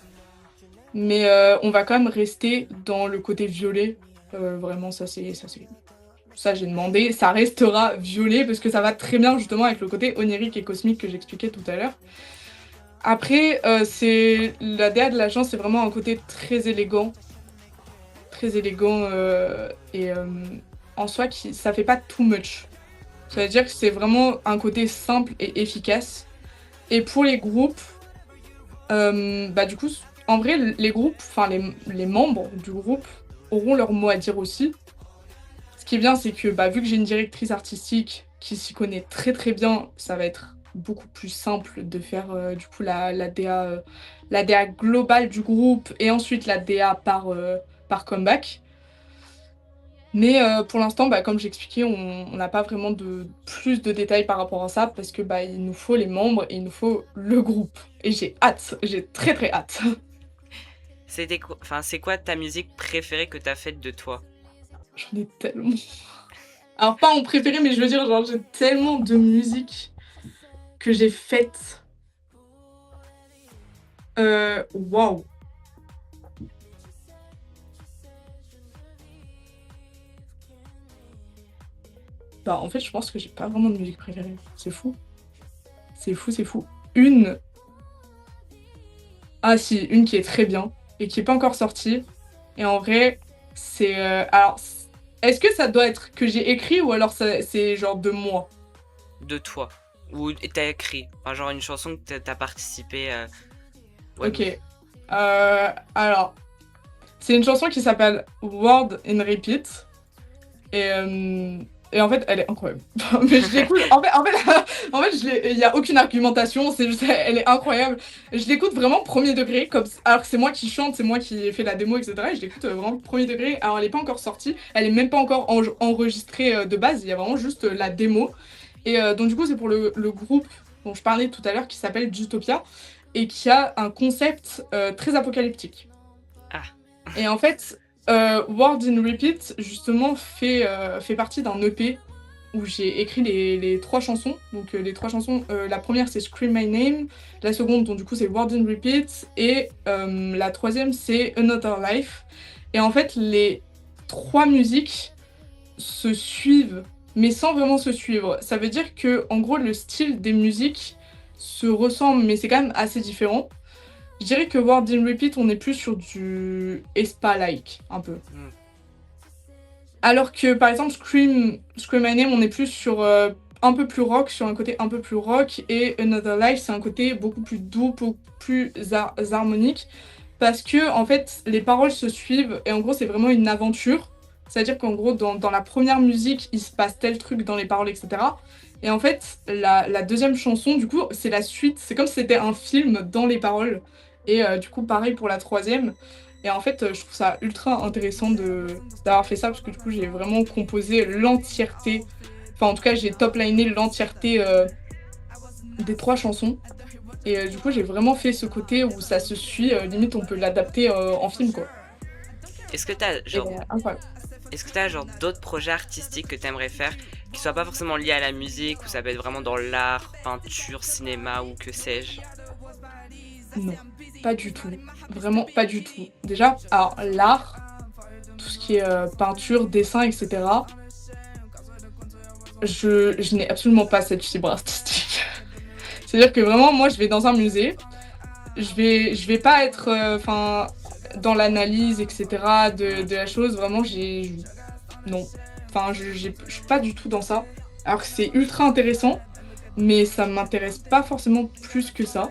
mais on va quand même rester dans le côté violet. Vraiment, ça j'ai demandé. Ça restera violet parce que ça va très bien justement avec le côté onirique et cosmique que j'expliquais tout à l'heure. Après, c'est la DA de l'agence, c'est vraiment un côté très élégant et en soi ça fait pas too much. Ça veut dire que c'est vraiment un côté simple et efficace. Et pour les groupes, bah du coup, en vrai, les groupes, enfin les membres du groupe auront leur mot à dire aussi. Ce qui est bien, c'est que bah, vu que j'ai une directrice artistique qui s'y connaît très très bien, ça va être beaucoup plus simple de faire du coup la DA globale du groupe et ensuite la DA par comeback. Mais pour l'instant, bah, comme j'expliquais, on n'a pas vraiment de plus de détails par rapport à ça parce que bah, il nous faut les membres et il nous faut le groupe. Et j'ai hâte, j'ai très très hâte. Enfin, c'est quoi ta musique préférée que t'as faite de toi? J'en ai tellement. Alors pas en préféré, mais je veux dire, genre, j'ai tellement de musique que j'ai faites. Waouh. Bah en fait, je pense que j'ai pas vraiment de musique préférée. C'est fou. C'est fou, c'est fou. Une. Ah si, une qui est très bien et qui est pas encore sortie. Et en vrai, c'est... Alors, est-ce que ça doit être que j'ai écrit ou alors c'est genre de moi? De toi. Ou t'as écrit. Enfin, genre une chanson que t'as participé. Ouais. Ok. Alors, c'est une chanson qui s'appelle Word in Repeat. Et, et en fait, elle est incroyable. Mais je l'écoute. Il y a aucune argumentation. C'est juste, elle est incroyable. Je l'écoute vraiment premier degré, comme alors que c'est moi qui chante, c'est moi qui ai fait la démo, etc. Et je l'écoute vraiment premier degré. Alors elle est pas encore sortie, elle est même pas encore enregistrée de base. Il y a vraiment juste la démo. Et donc du coup, c'est pour le groupe dont je parlais tout à l'heure qui s'appelle Jutopia et qui a un concept très apocalyptique. Ah, Et en fait, Word in Repeat, justement, fait partie d'un EP où j'ai écrit les trois chansons. Donc, les trois chansons, la première, c'est Scream My Name. La seconde, donc, du coup, c'est Word in Repeat. Et la troisième, c'est Another Life. Et en fait, les trois musiques se suivent, mais sans vraiment se suivre. Ça veut dire que, en gros, le style des musiques se ressemble, mais c'est quand même assez différent. Je dirais que Word in Repeat, on est plus sur du Espa-like, un peu. hmm. Alors que, par exemple, Scream My Name, on est plus sur un peu plus rock, sur un côté un peu plus rock, et Another Life, c'est un côté beaucoup plus doux, beaucoup plus harmonique, parce que, en fait, les paroles se suivent, et en gros, c'est vraiment une aventure. C'est-à-dire qu'en gros, dans la première musique, il se passe tel truc dans les paroles, etc. Et en fait, la deuxième chanson, du coup, c'est la suite. C'est comme si c'était un film dans les paroles. Et du coup, pareil pour la troisième. Et en fait, je trouve ça ultra intéressant d'avoir fait ça, parce que du coup, j'ai vraiment composé l'entièreté. Enfin, en tout cas, j'ai top-liné l'entièreté des trois chansons. Et du coup, j'ai vraiment fait ce côté où ça se suit. Limite, on peut l'adapter en film, quoi. Est-ce que t'as Et genre, incroyable. est-ce que t'as genre d'autres projets artistiques que t'aimerais faire qui soient pas forcément liés à la musique ou ça peut être vraiment dans l'art, peinture, cinéma ou que sais-je? Non, pas du tout. Vraiment pas du tout. Déjà, alors l'art, tout ce qui est peinture, dessin, etc., je n'ai absolument pas cette fibre artistique. C'est-à-dire que vraiment, moi, je vais dans un musée, je vais pas être dans l'analyse, etc., de la chose. Vraiment, non. Enfin, je suis pas du tout dans ça. Alors que c'est ultra intéressant, mais ça m'intéresse pas forcément plus que ça.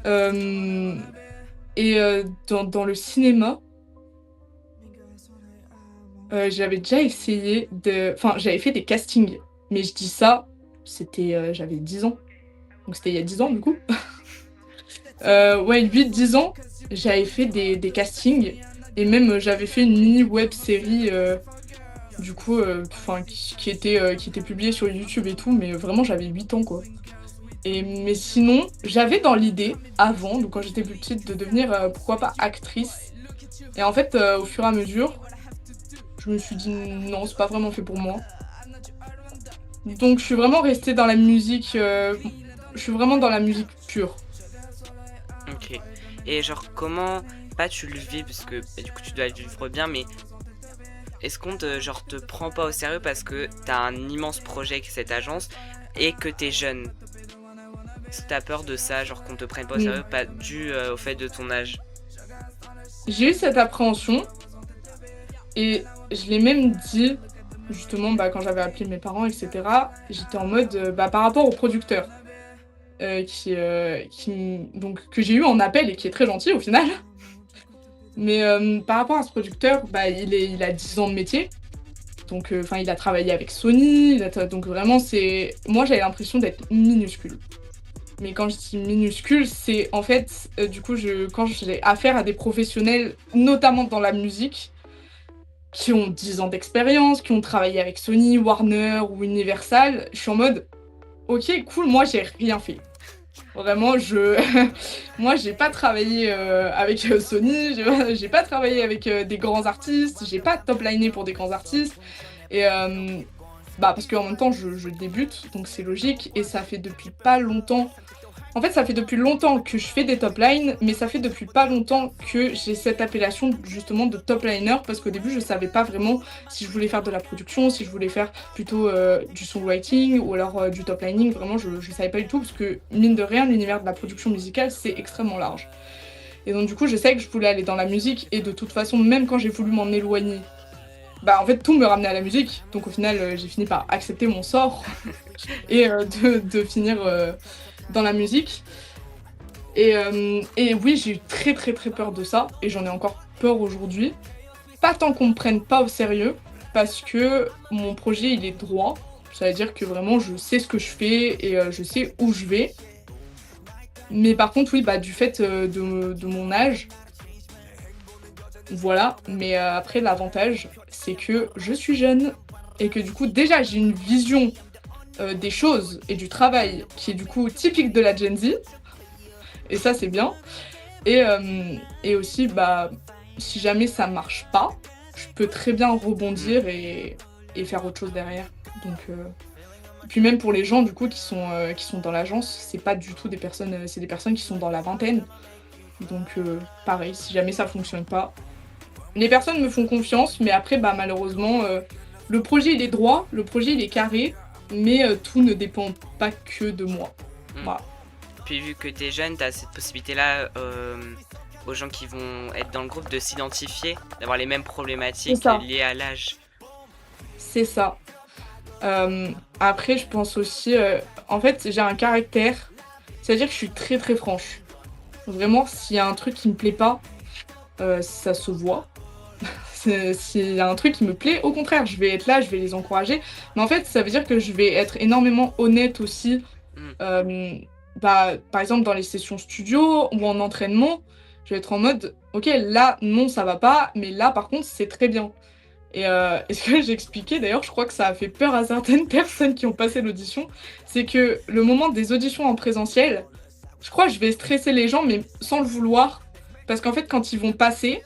Euh, Et dans le cinéma, j'avais déjà essayé de... Enfin, j'avais fait des castings. Mais je dis ça, j'avais 10 ans. Donc c'était il y a 10 ans, du coup. Ouais, 8 10 ans, j'avais fait des castings. Et même, j'avais fait une mini web série, du coup, qui était publiée sur YouTube et tout. Mais vraiment, j'avais 8 ans, quoi. Mais sinon, j'avais dans l'idée, avant, donc quand j'étais plus petite, de devenir, pourquoi pas, actrice. Et en fait, au fur et à mesure, je me suis dit non, c'est pas vraiment fait pour moi. Donc je suis vraiment restée dans la musique. Je suis vraiment dans la musique pure. Ok. Et genre comment, pas tu le vis parce que bah, du coup tu dois le vivre bien, mais est-ce qu'on te prend pas au sérieux parce que t'as un immense projet avec cette agence et que t'es jeune? Est-ce que t'as peur de ça, genre qu'on te prenne pas au Mm. sérieux, pas dû au fait de ton âge? J'ai eu cette appréhension et je l'ai même dit justement quand j'avais appelé mes parents, etc. J'étais en mode par rapport au producteur donc, que j'ai eu en appel et qui est très gentil au final. Mais par rapport à ce producteur, il a 10 ans de métier. Donc, il a travaillé avec Sony. Donc, vraiment, moi, j'avais l'impression d'être minuscule. Mais quand je dis minuscule, c'est en fait, du coup, quand j'ai affaire à des professionnels, notamment dans la musique, qui ont 10 ans d'expérience, qui ont travaillé avec Sony, Warner ou Universal, je suis en mode, ok, cool, moi, j'ai rien fait. Vraiment, moi, j'ai pas travaillé avec Sony, j'ai pas travaillé avec des grands artistes, j'ai pas top-liné pour des grands artistes. Et parce qu'en même temps, je débute, donc c'est logique, et ça fait depuis pas longtemps. En fait, ça fait depuis longtemps que je fais des top lines, mais ça fait depuis pas longtemps que j'ai cette appellation justement de top liner, parce qu'au début, je savais pas vraiment si je voulais faire de la production, si je voulais faire plutôt du songwriting ou alors du top lining. Vraiment, je savais pas du tout, parce que mine de rien, l'univers de la production musicale, c'est extrêmement large. Et donc, du coup, je sais que je voulais aller dans la musique, et de toute façon, même quand j'ai voulu m'en éloigner, en fait, tout me ramenait à la musique. Donc, au final, j'ai fini par accepter mon sort et de finir dans la musique. Et oui, j'ai eu très très très peur de ça, et j'en ai encore peur aujourd'hui. Pas tant qu'on me prenne pas au sérieux, parce que mon projet, il est droit. Ça veut dire que vraiment, je sais ce que je fais et je sais où je vais. Mais par contre, oui, bah, du fait de mon âge, voilà. Mais après, l'avantage, c'est que je suis jeune et que du coup, déjà, j'ai une vision des choses et du travail qui est du coup typique de la Gen Z. Et ça, c'est bien. Et aussi, bah, si jamais ça marche pas, je peux très bien rebondir et faire autre chose derrière. Donc, puis même pour les gens du coup qui sont dans l'agence, c'est pas du tout des personnes, c'est des personnes qui sont dans la vingtaine. Donc pareil, si jamais ça fonctionne pas, les personnes me font confiance, mais après bah malheureusement le projet il est droit, le projet il est carré, mais tout ne dépend pas que de moi. Voilà. Puis vu que t'es jeune, t'as cette possibilité-là aux gens qui vont être dans le groupe de s'identifier, d'avoir les mêmes problématiques liées à l'âge. C'est ça. Après, je pense aussi, en fait, j'ai un caractère, c'est-à-dire que je suis très très franche. Vraiment, s'il y a un truc qui me plaît pas, ça se voit. S'il y a un truc qui me plaît, au contraire, je vais être là, je vais les encourager. Mais en fait, ça veut dire que je vais être énormément honnête aussi. Bah, par exemple, dans les sessions studio ou en entraînement, je vais être en mode, ok, là, non, ça va pas, mais là, par contre, c'est très bien. Et ce que j'ai expliqué, d'ailleurs, je crois que ça a fait peur à certaines personnes qui ont passé l'audition, c'est que le moment des auditions en présentiel, je crois que je vais stresser les gens, mais sans le vouloir. Parce qu'en fait, quand ils vont passer,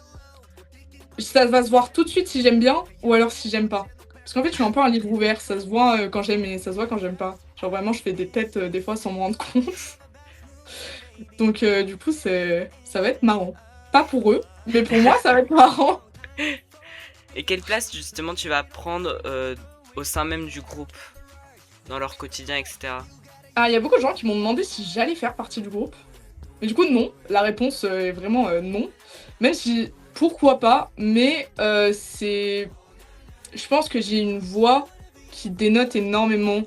ça va se voir tout de suite si j'aime bien ou alors si j'aime pas. Parce qu'en fait, je suis un peu un livre ouvert, ça se voit quand j'aime et ça se voit quand j'aime pas. Genre vraiment, je fais des têtes des fois sans me rendre compte. Donc du coup, ça va être marrant. Pas pour eux, mais pour moi, ça va être marrant. Et quelle place justement tu vas prendre au sein même du groupe, dans leur quotidien, etc. Ah, il y a beaucoup de gens qui m'ont demandé si j'allais faire partie du groupe. Mais du coup, non. La réponse est vraiment non. Même si, pourquoi pas, mais c'est... Je pense que j'ai une voix qui dénote énormément.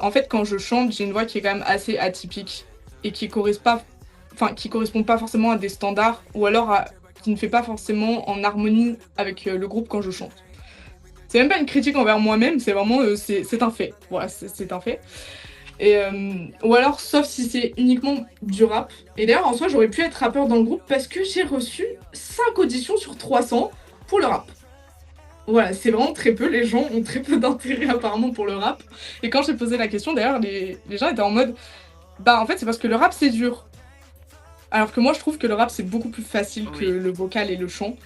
En fait, quand je chante, j'ai une voix qui est quand même assez atypique et qui correspond pas forcément à des standards ou alors qui ne fait pas forcément en harmonie avec le groupe quand je chante. C'est même pas une critique envers moi-même, c'est vraiment c'est un fait. Voilà, c'est un fait. Et, ou alors, sauf si c'est uniquement du rap. Et d'ailleurs, en soi, j'aurais pu être rappeur dans le groupe parce que j'ai reçu 5 auditions sur 300 pour le rap. Voilà, c'est vraiment très peu. Les gens ont très peu d'intérêt apparemment pour le rap. Et quand j'ai posé la question, d'ailleurs, les gens étaient en mode bah, en fait, c'est parce que le rap, c'est dur. Alors que moi, je trouve que le rap, c'est beaucoup plus facile que le vocal et le chant.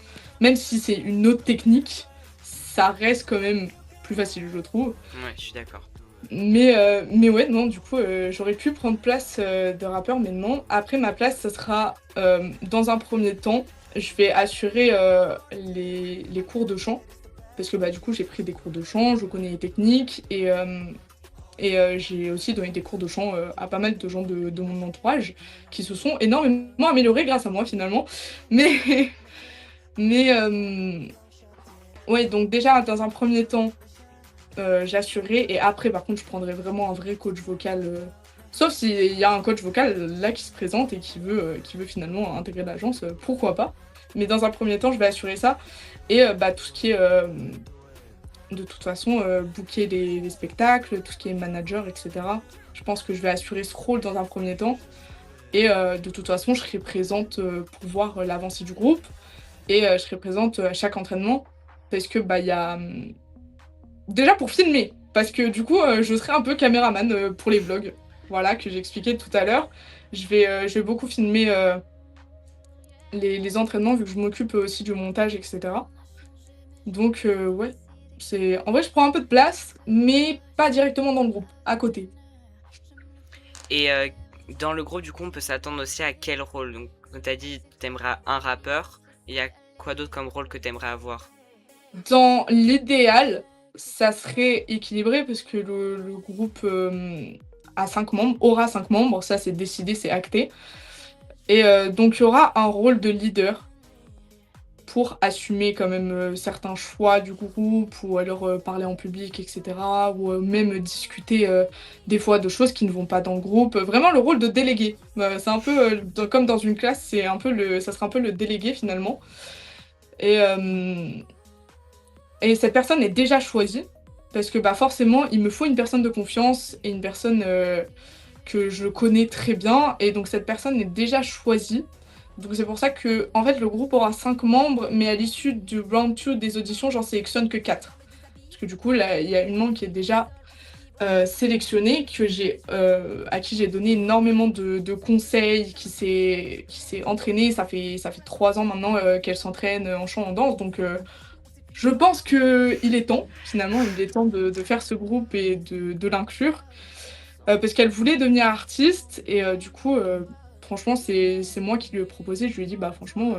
Même si c'est une autre technique, ça reste quand même plus facile, je trouve. Ouais, je suis d'accord. Mais ouais, non, du coup, j'aurais pu prendre place de rappeur, mais non. Après, ma place, ça sera, dans un premier temps, je vais assurer les cours de chant. Parce que bah, du coup, j'ai pris des cours de chant, je connais les techniques, et j'ai aussi donné des cours de chant à pas mal de gens de mon entourage, qui se sont énormément améliorés grâce à moi, finalement. Mais, mais ouais, donc déjà, dans un premier temps, j'assurerai et après par contre je prendrai vraiment un vrai coach vocal sauf s'il y a un coach vocal là qui se présente et qui veut finalement intégrer l'agence, pourquoi pas, mais dans un premier temps je vais assurer ça et bah, tout ce qui est de toute façon booker des spectacles, tout ce qui est manager, etc. Je pense que je vais assurer ce rôle dans un premier temps et de toute façon je serai présente pour voir l'avancée du groupe et je serai présente à chaque entraînement parce que bah il y a déjà pour filmer, parce que du coup, je serai un peu caméraman pour les vlogs, voilà, que j'ai expliqué tout à l'heure. Je vais beaucoup filmer les entraînements, vu que je m'occupe aussi du montage, etc. Donc, ouais, en vrai, je prends un peu de place, mais pas directement dans le groupe, à côté. Et dans le groupe, du coup, on peut s'attendre aussi à quel rôle? Donc, quand t'as dit t'aimerais un rappeur, il y a quoi d'autre comme rôle que t'aimerais avoir? Dans l'idéal, ça serait équilibré parce que le groupe a 5 membres, aura 5 membres, ça c'est décidé, c'est acté. Et donc il y aura un rôle de leader pour assumer quand même certains choix du groupe ou alors parler en public, etc. Ou même discuter des fois de choses qui ne vont pas dans le groupe. Vraiment le rôle de délégué. C'est un peu comme dans une classe, ça sera un peu le délégué finalement. Et Et cette personne est déjà choisie, parce que bah, forcément, il me faut une personne de confiance et une personne que je connais très bien. Et donc cette personne est déjà choisie. Donc c'est pour ça que en fait, le groupe aura 5 membres, mais à l'issue du round 2 des auditions, j'en sélectionne que 4. Parce que du coup, là, il y a une membre qui est déjà sélectionnée, à qui j'ai donné énormément de conseils, qui s'est entraînée. Ça fait 3 ans maintenant qu'elle s'entraîne en chant, en danse. Donc je pense qu'il est temps, finalement, il est temps de faire ce groupe et de l'inclure. Parce qu'elle voulait devenir artiste et du coup, franchement, c'est moi qui lui ai proposé. Je lui ai dit, bah franchement,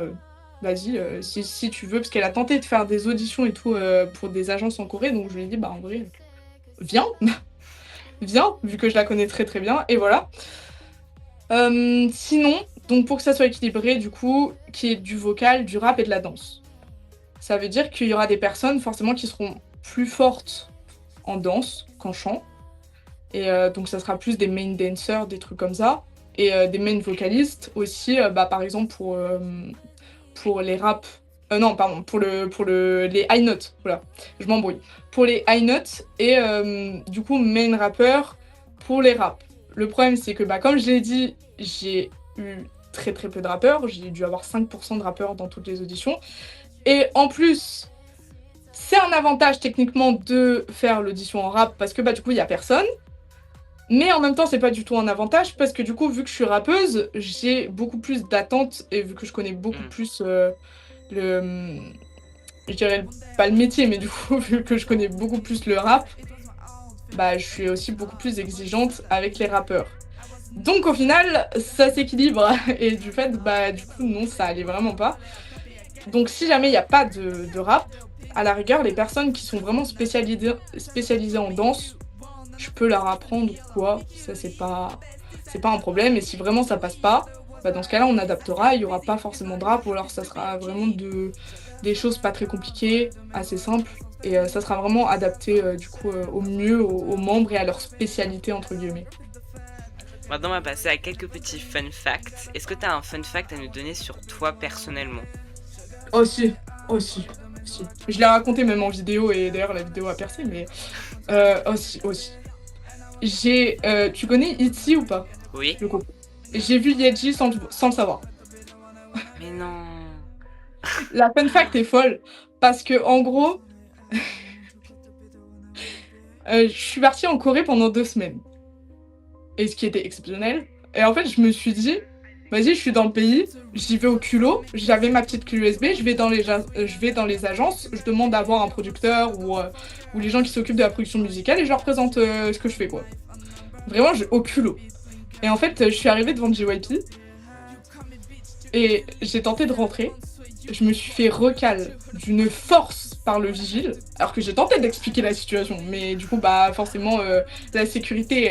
vas-y, si tu veux, parce qu'elle a tenté de faire des auditions et tout pour des agences en Corée, donc je lui ai dit, bah en vrai, viens, viens, vu que je la connais très très bien, et voilà. Sinon, donc pour que ça soit équilibré, du coup, qu'il y ait du vocal, du rap et de la danse. Ça veut dire qu'il y aura des personnes forcément qui seront plus fortes en danse qu'en chant. Et donc ça sera plus des main dancers, des trucs comme ça. Et des main vocalistes aussi, bah, par exemple pour les raps. Non, pardon, les high notes. Voilà, je m'embrouille. Pour les high notes et du coup main rappeur pour les raps. Le problème c'est que bah, comme je l'ai dit, j'ai eu très très peu de rappeurs. J'ai dû avoir 5% de rappeurs dans toutes les auditions. Et en plus, c'est un avantage techniquement de faire l'audition en rap parce que bah, du coup il n'y a personne. Mais en même temps, c'est pas du tout un avantage parce que du coup, vu que je suis rappeuse, j'ai beaucoup plus d'attentes et vu que je connais beaucoup plus je dirais pas le métier, mais du coup, vu que je connais beaucoup plus le rap, bah je suis aussi beaucoup plus exigeante avec les rappeurs. Donc au final, ça s'équilibre et du fait, bah du coup, non, ça allait vraiment pas. Donc si jamais il n'y a pas de rap, à la rigueur, les personnes qui sont vraiment spécialisées en danse, je peux leur apprendre ou quoi, ça c'est pas un problème. Et si vraiment ça passe pas, bah dans ce cas-là on adaptera, il y aura pas forcément de rap ou alors ça sera vraiment des choses pas très compliquées, assez simples. Et ça sera vraiment adapté du coup au mieux aux membres et à leur spécialité entre guillemets. Maintenant, on va passer à quelques petits fun facts. Est-ce que tu as un fun fact à nous donner sur toi personnellement? Aussi, aussi, si. Je l'ai raconté même en vidéo et d'ailleurs la vidéo a percé, mais aussi. Tu connais Itzy ou pas? Oui. Le groupe. J'ai vu Yeji sans le savoir. Mais non. La fun fact est folle parce que en gros, je suis partie en Corée pendant 2 semaines. Et ce qui était exceptionnel. Et en fait, je me suis dit, vas-y, je suis dans le pays, j'y vais au culot. J'avais ma petite clé USB, je vais dans les agences, je demande d'avoir un producteur ou les gens qui s'occupent de la production musicale et je leur présente ce que je fais, quoi. Vraiment, au culot. Et en fait, je suis arrivée devant JYP et j'ai tenté de rentrer. Je me suis fait recal d'une force par le vigile, alors que j'ai tenté d'expliquer la situation, mais du coup, bah forcément, la sécurité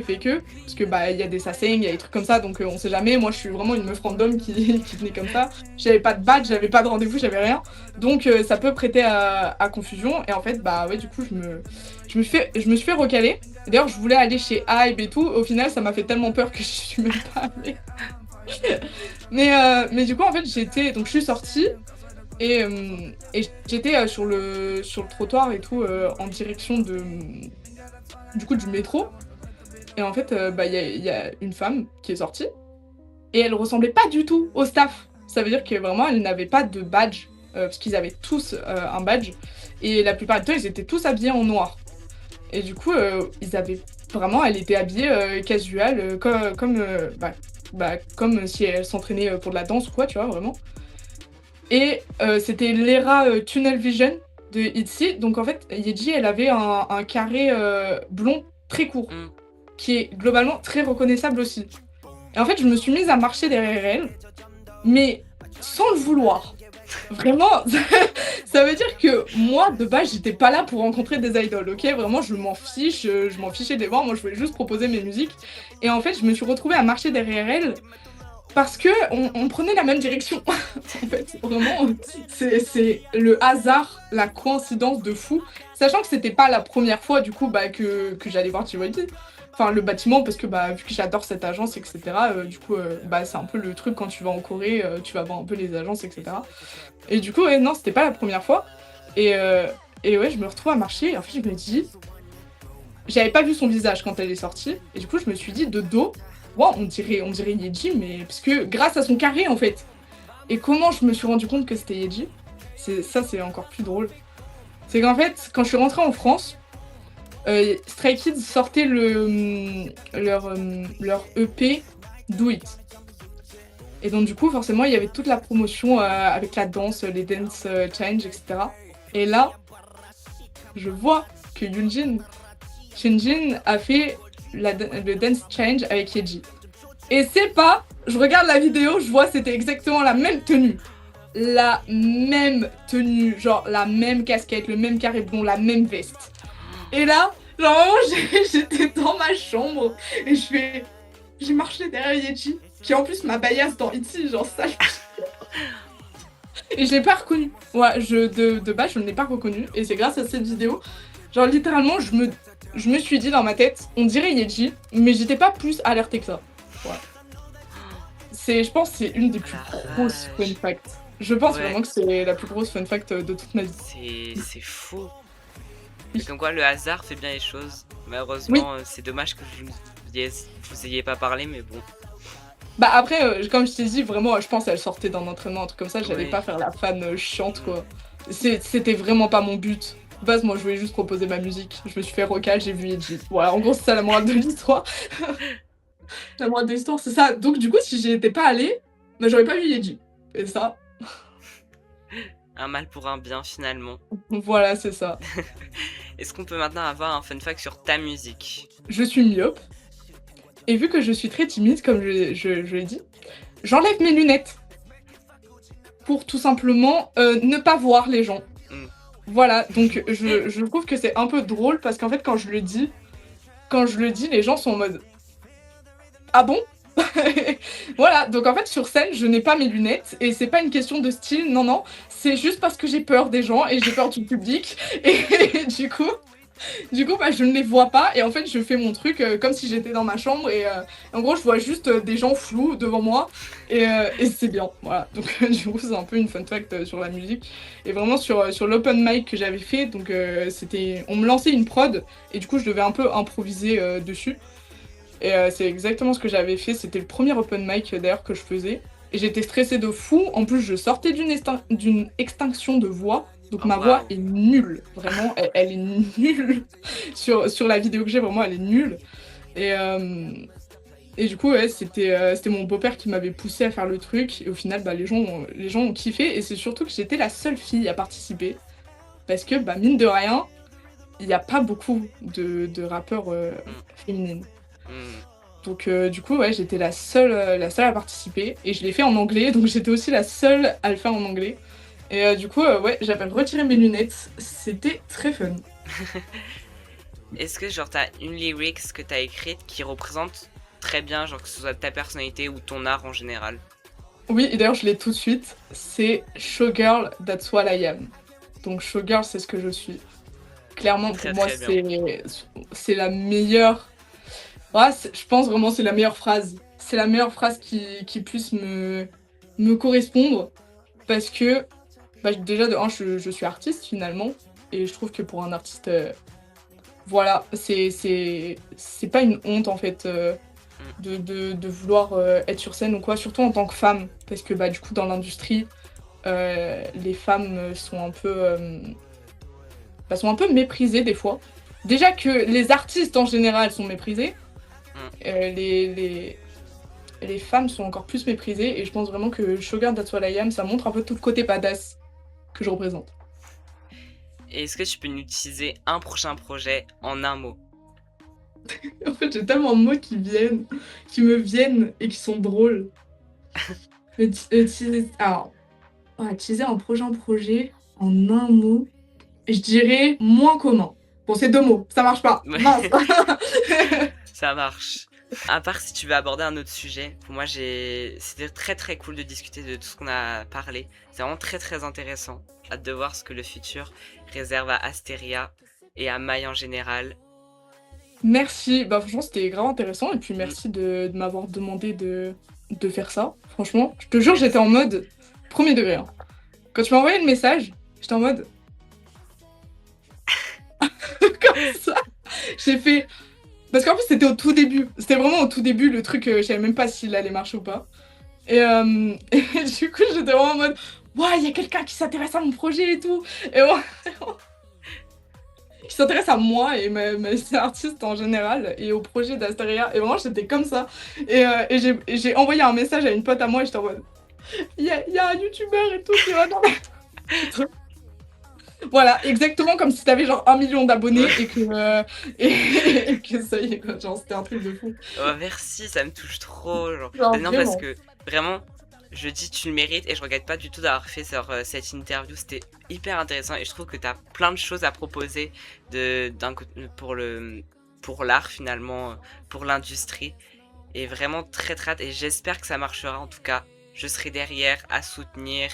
fait que, parce que bah il y a des sasaeng, il y a des trucs comme ça, donc on sait jamais. Moi, je suis vraiment une meuf random qui venait comme ça. J'avais pas de badge, j'avais pas de rendez-vous, j'avais rien, donc ça peut prêter à confusion. Et en fait, bah ouais, du coup, je me suis fait recaler. D'ailleurs, je voulais aller chez Hybe et tout. Au final, ça m'a fait tellement peur que je suis même pas allée. mais du coup, en fait, donc je suis sortie et j'étais sur le trottoir et tout en direction du coup du métro. Et en fait, bah il y a une femme qui est sortie et elle ressemblait pas du tout au staff. Ça veut dire que vraiment, elle n'avait pas de badge parce qu'ils avaient tous un badge et la plupart du temps, ils étaient tous habillés en noir. Et du coup, elle était habillée casual, comme si elle s'entraînait pour de la danse ou quoi, tu vois, vraiment. Et c'était l'era Tunnel Vision de Itzy. Donc en fait, Yeji, elle avait un carré blond très court, qui est globalement très reconnaissable aussi. Et en fait, je me suis mise à marcher derrière elle, mais sans le vouloir. Vraiment, ça veut dire que moi, de base, j'étais pas là pour rencontrer des idoles, ok? Vraiment, je m'en fichais des voir, moi je voulais juste proposer mes musiques. Et en fait, je me suis retrouvée à marcher derrière elle parce que on prenait la même direction. En fait, vraiment, c'est le hasard, la coïncidence de fou. Sachant que c'était pas la première fois, du coup, bah, que j'allais voir JYP. Enfin, le bâtiment, parce que bah, vu que j'adore cette agence, etc., du coup, bah, c'est un peu le truc quand tu vas en Corée, tu vas voir un peu les agences, etc. Et du coup, ouais, non, c'était pas la première fois. Et, ouais, je me retrouve à marcher et en fait, je me dis, j'avais pas vu son visage quand elle est sortie. Et du coup, je me suis dit, de dos, wow, on dirait Yeji, mais parce que grâce à son carré, en fait. Et comment je me suis rendu compte que c'était Yeji, c'est encore plus drôle. C'est qu'en fait, quand je suis rentrée en France, Stray Kids sortait leur EP Do It. Et donc du coup, forcément, il y avait toute la promotion avec la danse, les dance change, etc. Et là, je vois que Shinjin a fait le dance change avec Yeji. Et c'est pas, je regarde la vidéo, je vois c'était exactement la même tenue. La même tenue, genre la même casquette, le même carré blond, la même veste. Et là, genre vraiment, j'étais dans ma chambre et j'ai marché derrière Yeji, qui en plus m'a baillasse dans Itzy, genre ça. Et je l'ai pas reconnu. Ouais, de base, je ne l'ai pas reconnu. Et c'est grâce à cette vidéo, genre littéralement, je me suis dit dans ma tête, on dirait Yeji, mais j'étais pas plus alertée que ça. Ouais. Je pense que c'est une des plus grosses fun facts. Je pense vraiment que c'est la plus grosse fun fact de toute ma vie. C'est fou. Oui. Comme quoi le hasard fait bien les choses. Malheureusement, c'est dommage que vous ayez pas parlé, mais bon. Bah après, comme je t'ai dit, vraiment, je pense qu'elle sortait d'un entraînement, un truc comme ça, j'allais pas faire la fan chiante, quoi. C'était vraiment pas mon but. De base, moi, je voulais juste proposer ma musique. Je me suis fait recal, j'ai vu Yeji. Voilà, en gros, c'est ça la morale de l'histoire. La morale de l'histoire, c'est ça. Donc, du coup, si j'y étais pas allée, bah, j'aurais pas vu Yeji. Et ça... Un mal pour un bien, finalement. Voilà, c'est ça. Est-ce qu'on peut maintenant avoir un fun fact sur ta musique? Je suis myope. Et vu que je suis très timide, comme je l'ai dit, j'enlève mes lunettes. Pour tout simplement ne pas voir les gens. Voilà, donc je trouve que c'est un peu drôle parce qu'en fait, quand je le dis, les gens sont en mode « Ah bon ?» Voilà, donc en fait, sur scène, je n'ai pas mes lunettes et c'est pas une question de style, non, c'est juste parce que j'ai peur des gens et j'ai peur du public et du coup, bah, je ne les vois pas et en fait, je fais mon truc comme si j'étais dans ma chambre et en gros, je vois juste des gens flous devant moi et c'est bien. Voilà, donc du coup, c'est un peu une fun fact sur la musique et vraiment sur l'open mic que j'avais fait. Donc, on me lançait une prod et du coup, je devais un peu improviser dessus. Et c'est exactement ce que j'avais fait. C'était le premier open mic d'ailleurs que je faisais. Et j'étais stressée de fou. En plus, je sortais d'une extinction de voix. Donc ma voix est nulle, vraiment, elle est nulle. sur la vidéo que j'ai, vraiment, elle est nulle. Et du coup, ouais, c'était mon beau-père qui m'avait poussé à faire le truc. Et au final, bah, les gens ont kiffé. Et c'est surtout que j'étais la seule fille à participer. Parce que, bah, mine de rien, il n'y a pas beaucoup de rappeurs féminines. Donc du coup, ouais, j'étais la seule à participer. Et je l'ai fait en anglais, donc j'étais aussi la seule à le faire en anglais. Et du coup, ouais, j'avais retiré mes lunettes. C'était très fun. Est-ce que genre t'as une lyrics que t'as écrite qui représente très bien, genre que ce soit ta personnalité ou ton art en général? Oui, et d'ailleurs je l'ai tout de suite. C'est Showgirl, that's what I am. Donc Showgirl, c'est ce que je suis. Clairement, pour moi, c'est la meilleure... Ouais, je pense vraiment c'est la meilleure phrase. C'est la meilleure phrase qui puisse me correspondre. Parce que, bah, déjà, de un, je suis artiste finalement. Et je trouve que pour un artiste, voilà, c'est pas une honte en fait de vouloir être sur scène ou quoi, surtout en tant que femme. Parce que bah, du coup, dans l'industrie, les femmes sont un peu méprisées des fois. Déjà que les artistes en général sont méprisés, les femmes sont encore plus méprisées et je pense vraiment que Showgirl That's What I Am, ça montre un peu tout le côté badass que je représente. Et est-ce que tu peux nous utiliser un prochain projet en un mot? En fait, j'ai tellement de mots qui me viennent et qui sont drôles. Utiliser un projet en un mot, je dirais moins commun. Bon, c'est 2 mots, ça marche pas. Mince. Ça marche. À part si tu veux aborder un autre sujet, pour moi c'était très très cool de discuter de tout ce qu'on a parlé. C'est vraiment très très intéressant. Hâte de voir ce que le futur réserve à Asteria et à Maï en général. Merci, bah franchement c'était grave intéressant et puis merci de m'avoir demandé de faire ça. Franchement, je te jure, j'étais en mode premier degré. Hein. Quand tu m'as envoyé le message, j'étais en mode J'ai fait... Parce qu'en plus, c'était au tout début. C'était vraiment au tout début, le truc, je savais même pas s'il allait marcher ou pas. Et, et du coup, j'étais vraiment en mode, ouais, il y a quelqu'un qui s'intéresse à mon projet et tout. Et moi, qui s'intéresse à moi et mes artistes en général et au projet d'Asteria. Et vraiment, j'étais comme ça. Et j'ai envoyé un message à une pote à moi et j'étais en mode, il y a un youtubeur et tout qui va dans la... Voilà, exactement comme si t'avais genre 1 million d'abonnés Ouais. et que ça y est, quoi. Genre, c'était un truc de fou. Oh, merci, ça me touche trop. Genre. Genre, Non, parce vraiment. que vraiment, je dis tu le mérites et je regrette pas du tout d'avoir fait cette interview. C'était hyper intéressant et je trouve que tu as plein de choses à proposer pour l'art finalement, pour l'industrie. Et vraiment très très hâte et j'espère que ça marchera en tout cas. Je serai derrière à soutenir,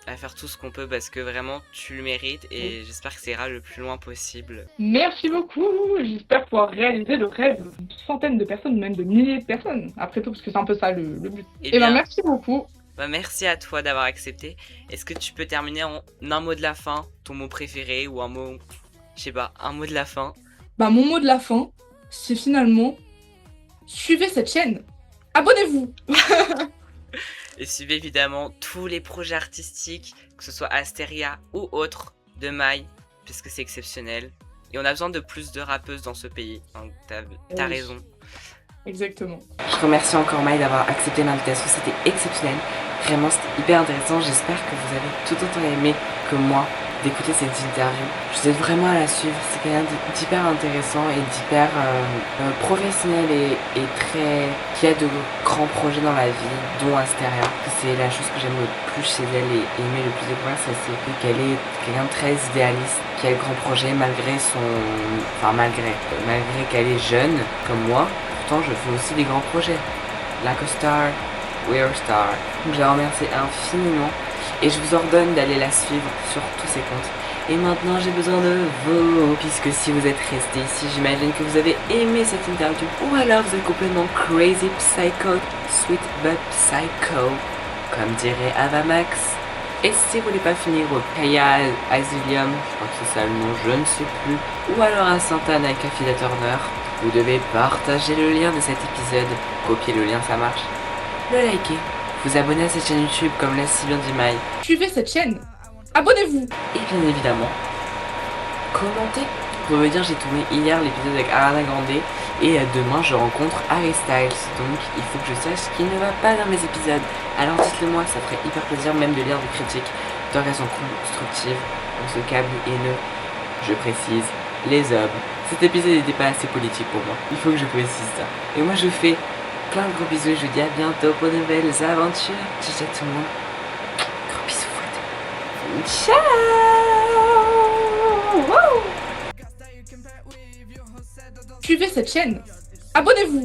à faire tout ce qu'on peut parce que vraiment tu le mérites et j'espère que ça ira le plus loin possible. Merci beaucoup. J'espère pouvoir réaliser le rêve d'une centaine de personnes, même de milliers de personnes. Après tout, parce que c'est un peu ça le but. Eh Et ben bien, merci beaucoup. bah merci à toi d'avoir accepté. Est-ce que tu peux terminer en un mot de la fin, ton mot préféré ou un mot, je sais pas, un mot de la fin? Bah mon mot de la fin, c'est finalement suivez cette chaîne. Abonnez-vous. Et suivez évidemment tous les projets artistiques, que ce soit Asteria ou autres, de Mai, puisque c'est exceptionnel. Et on a besoin de plus de rappeuses dans ce pays. Donc t'as Oui. raison. Exactement. Je remercie encore Mai d'avoir accepté l'invitation, c'était exceptionnel. Vraiment, c'était hyper intéressant. J'espère que vous avez tout autant aimé que moi d'écouter cette interview. Je vous aide vraiment à la suivre. C'est quelqu'un d'hyper intéressant et d'hyper professionnel et très qui a de grands projets dans la vie, dont Asteria. C'est la chose que j'aime le plus chez elle et aimer le plus découvrir, c'est qu'elle est quelqu'un de très idéaliste, qui a de grands projets malgré qu'elle est jeune comme moi. Pourtant, je fais aussi des grands projets. Like a star, we're a star. Donc, je la remercie infiniment et je vous ordonne d'aller la suivre sur tous ses comptes. Et maintenant, j'ai besoin de vous, puisque si vous êtes resté ici, j'imagine que vous avez aimé cette interview, ou alors vous êtes complètement crazy psycho, sweet but psycho, comme dirait Avamax. Et si vous voulez pas finir au Kaya Asylum, je crois que c'est ça le nom, je ne sais plus, ou alors à Santana avec Affida Turner, vous devez partager le lien de cet épisode, copier le lien, ça marche, le liker, vous abonner à cette chaîne YouTube comme l'a si bien dit Mai, Suivez cette chaîne. Abonnez-vous. et bien évidemment, commentez. Pour me dire, j'ai tourné hier l'épisode avec Ariana Grande et demain je rencontre Harry Styles, donc il faut que je sache ce qui ne va pas dans mes épisodes. Alors dites-le moi, ça ferait hyper plaisir même de lire des critiques d'organisation constructive, on se câble haineux, je précise, les hommes. Cet épisode n'était pas assez politique pour moi, il faut que je précise ça. Et moi je fais plein de gros bisous et je vous dis à bientôt pour de nouvelles aventures. Ciao tout le monde, gros bisous fouettés. Ciao. Wouh. Suivez cette chaîne. Abonnez-vous.